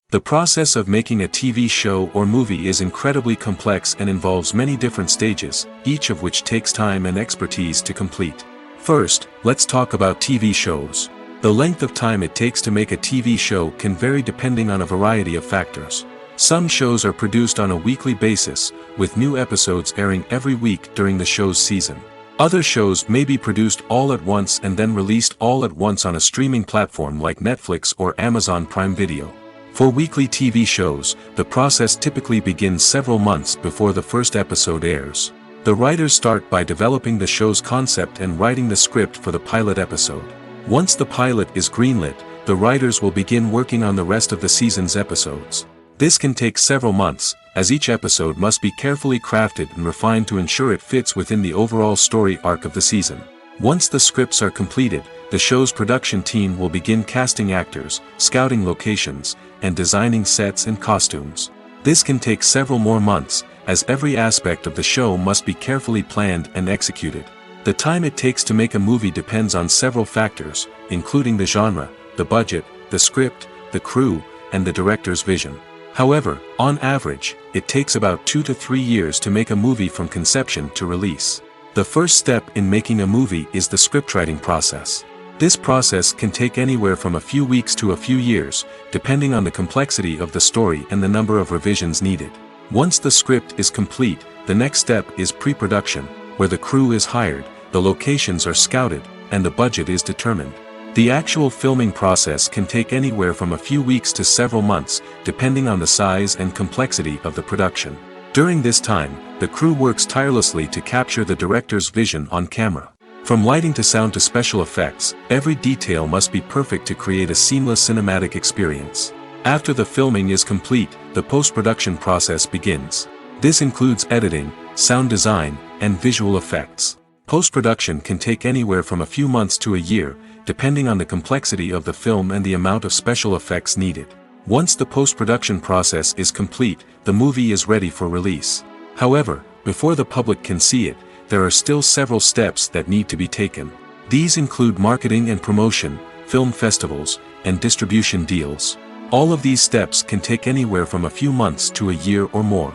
The process of making a TV show or movie is incredibly complex and involves many different stages, each of which takes time and expertise to complete. First, let's talk about TV shows. The length of time it takes to make a TV show can vary depending on a variety of factors. Some shows are produced on a weekly basis, with new episodes airing every week during the show's season. Other shows may be produced all at once and then released all at once on a streaming platform like Netflix or Amazon Prime Video. For weekly TV shows, the process typically begins several months before the first episode airs. The writers start by developing the show's concept and writing the script for the pilot episode. Once the pilot is greenlit, the writers will begin working on the rest of the season's episodes. This can take several months, as each episode must be carefully crafted and refined to ensure it fits within the overall story arc of the season. Once the scripts are completed, the show's production team will begin casting actors, scouting locations, and designing sets and costumes. This can take several more months, as every aspect of the show must be carefully planned and executed. The time it takes to make a movie depends on several factors, including the genre, the budget, the script, the crew, and the director's vision. However, on average, it takes about 2 to 3 years to make a movie from conception to release. The first step in making a movie is the scriptwriting process. This process can take anywhere from a few weeks to a few years, depending on the complexity of the story and the number of revisions needed. Once the script is complete, the next step is pre-production, where the crew is hired, the locations are scouted, and the budget is determined. The actual filming process can take anywhere from a few weeks to several months, depending on the size and complexity of the production. During this time, the crew works tirelessly to capture the director's vision on camera. From lighting to sound to special effects, every detail must be perfect to create a seamless cinematic experience. After the filming is complete, the post-production process begins. This includes editing, sound design, and visual effects. Post-production can take anywhere from a few months to a year, depending on the complexity of the film and the amount of special effects needed. Once the post-production process is complete, the movie is ready for release. However, before the public can see it, there are still several steps that need to be taken. These include marketing and promotion, film festivals, and distribution deals. All of these steps can take anywhere from a few months to a year or more.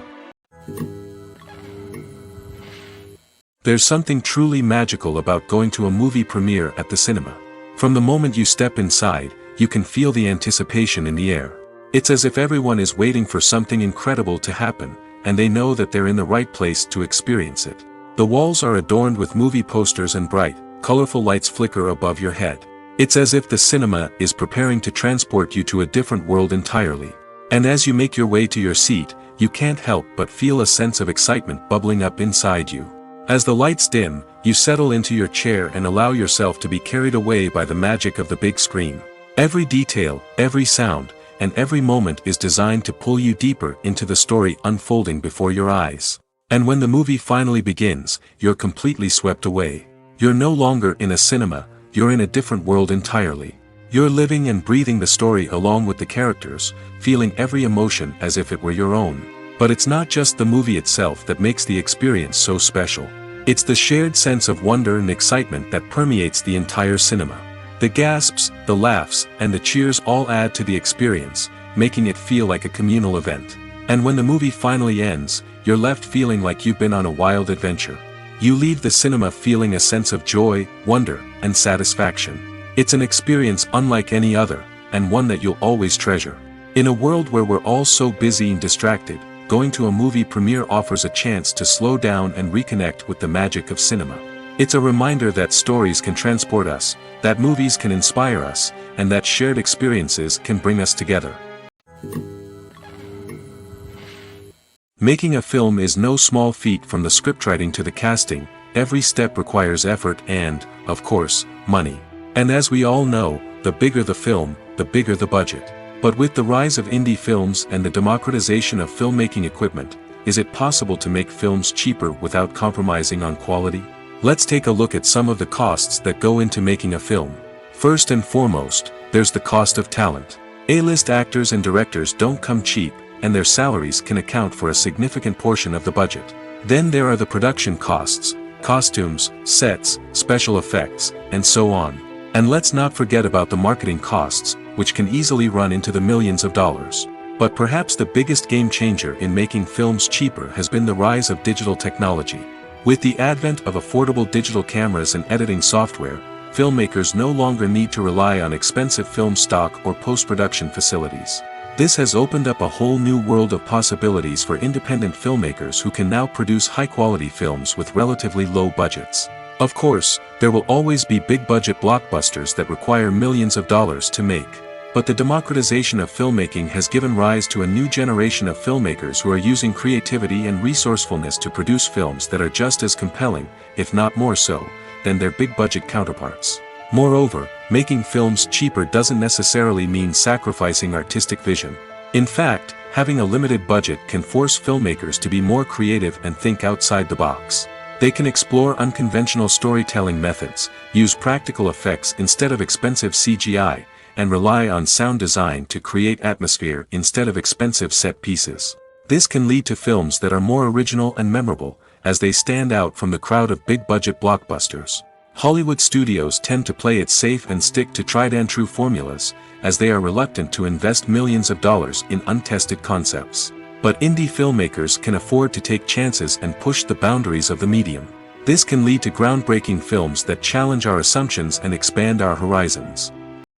There's something truly magical about going to a movie premiere at the cinema. From the moment you step inside, you can feel the anticipation in the air. It's as if everyone is waiting for something incredible to happen, and they know that they're in the right place to experience it. The walls are adorned with movie posters and bright, colorful lights flicker above your head. It's as if the cinema is preparing to transport you to a different world entirely. And as you make your way to your seat, you can't help but feel a sense of excitement bubbling up inside you. As the lights dim, you settle into your chair and allow yourself to be carried away by the magic of the big screen. Every detail, every sound, and every moment is designed to pull you deeper into the story unfolding before your eyes. And when the movie finally begins, you're completely swept away. You're no longer in a cinema, you're in a different world entirely. You're living and breathing the story along with the characters, feeling every emotion as if it were your own. But it's not just the movie itself that makes the experience so special. It's the shared sense of wonder and excitement that permeates the entire cinema. The gasps, the laughs, and the cheers all add to the experience, making it feel like a communal event. And when the movie finally ends, you're left feeling like you've been on a wild adventure. You leave the cinema feeling a sense of joy, wonder, and satisfaction. It's an experience unlike any other, and one that you'll always treasure. In a world where we're all so busy and distracted, going to a movie premiere offers a chance to slow down and reconnect with the magic of cinema. It's a reminder that stories can transport us, that movies can inspire us, and that shared experiences can bring us together. Making a film is no small feat. From the scriptwriting to the casting, every step requires effort and, of course, money. And as we all know, the bigger the film, the bigger the budget. But with the rise of indie films and the democratization of filmmaking equipment, is it possible to make films cheaper without compromising on quality? Let's take a look at some of the costs that go into making a film. First and foremost, there's the cost of talent. A-list actors and directors don't come cheap, and their salaries can account for a significant portion of the budget. Then there are the production costs, costumes, sets, special effects, and so on. And let's not forget about the marketing costs, which can easily run into the millions of dollars. But perhaps the biggest game changer in making films cheaper has been the rise of digital technology. With the advent of affordable digital cameras and editing software, filmmakers no longer need to rely on expensive film stock or post-production facilities. This has opened up a whole new world of possibilities for independent filmmakers who can now produce high-quality films with relatively low budgets. Of course, there will always be big-budget blockbusters that require millions of dollars to make. But the democratization of filmmaking has given rise to a new generation of filmmakers who are using creativity and resourcefulness to produce films that are just as compelling, if not more so, than their big-budget counterparts. Moreover, making films cheaper doesn't necessarily mean sacrificing artistic vision. In fact, having a limited budget can force filmmakers to be more creative and think outside the box. They can explore unconventional storytelling methods, use practical effects instead of expensive CGI, and rely on sound design to create atmosphere instead of expensive set pieces. This can lead to films that are more original and memorable, as they stand out from the crowd of big-budget blockbusters. Hollywood studios tend to play it safe and stick to tried-and-true formulas, as they are reluctant to invest millions of dollars in untested concepts. But indie filmmakers can afford to take chances and push the boundaries of the medium. This can lead to groundbreaking films that challenge our assumptions and expand our horizons.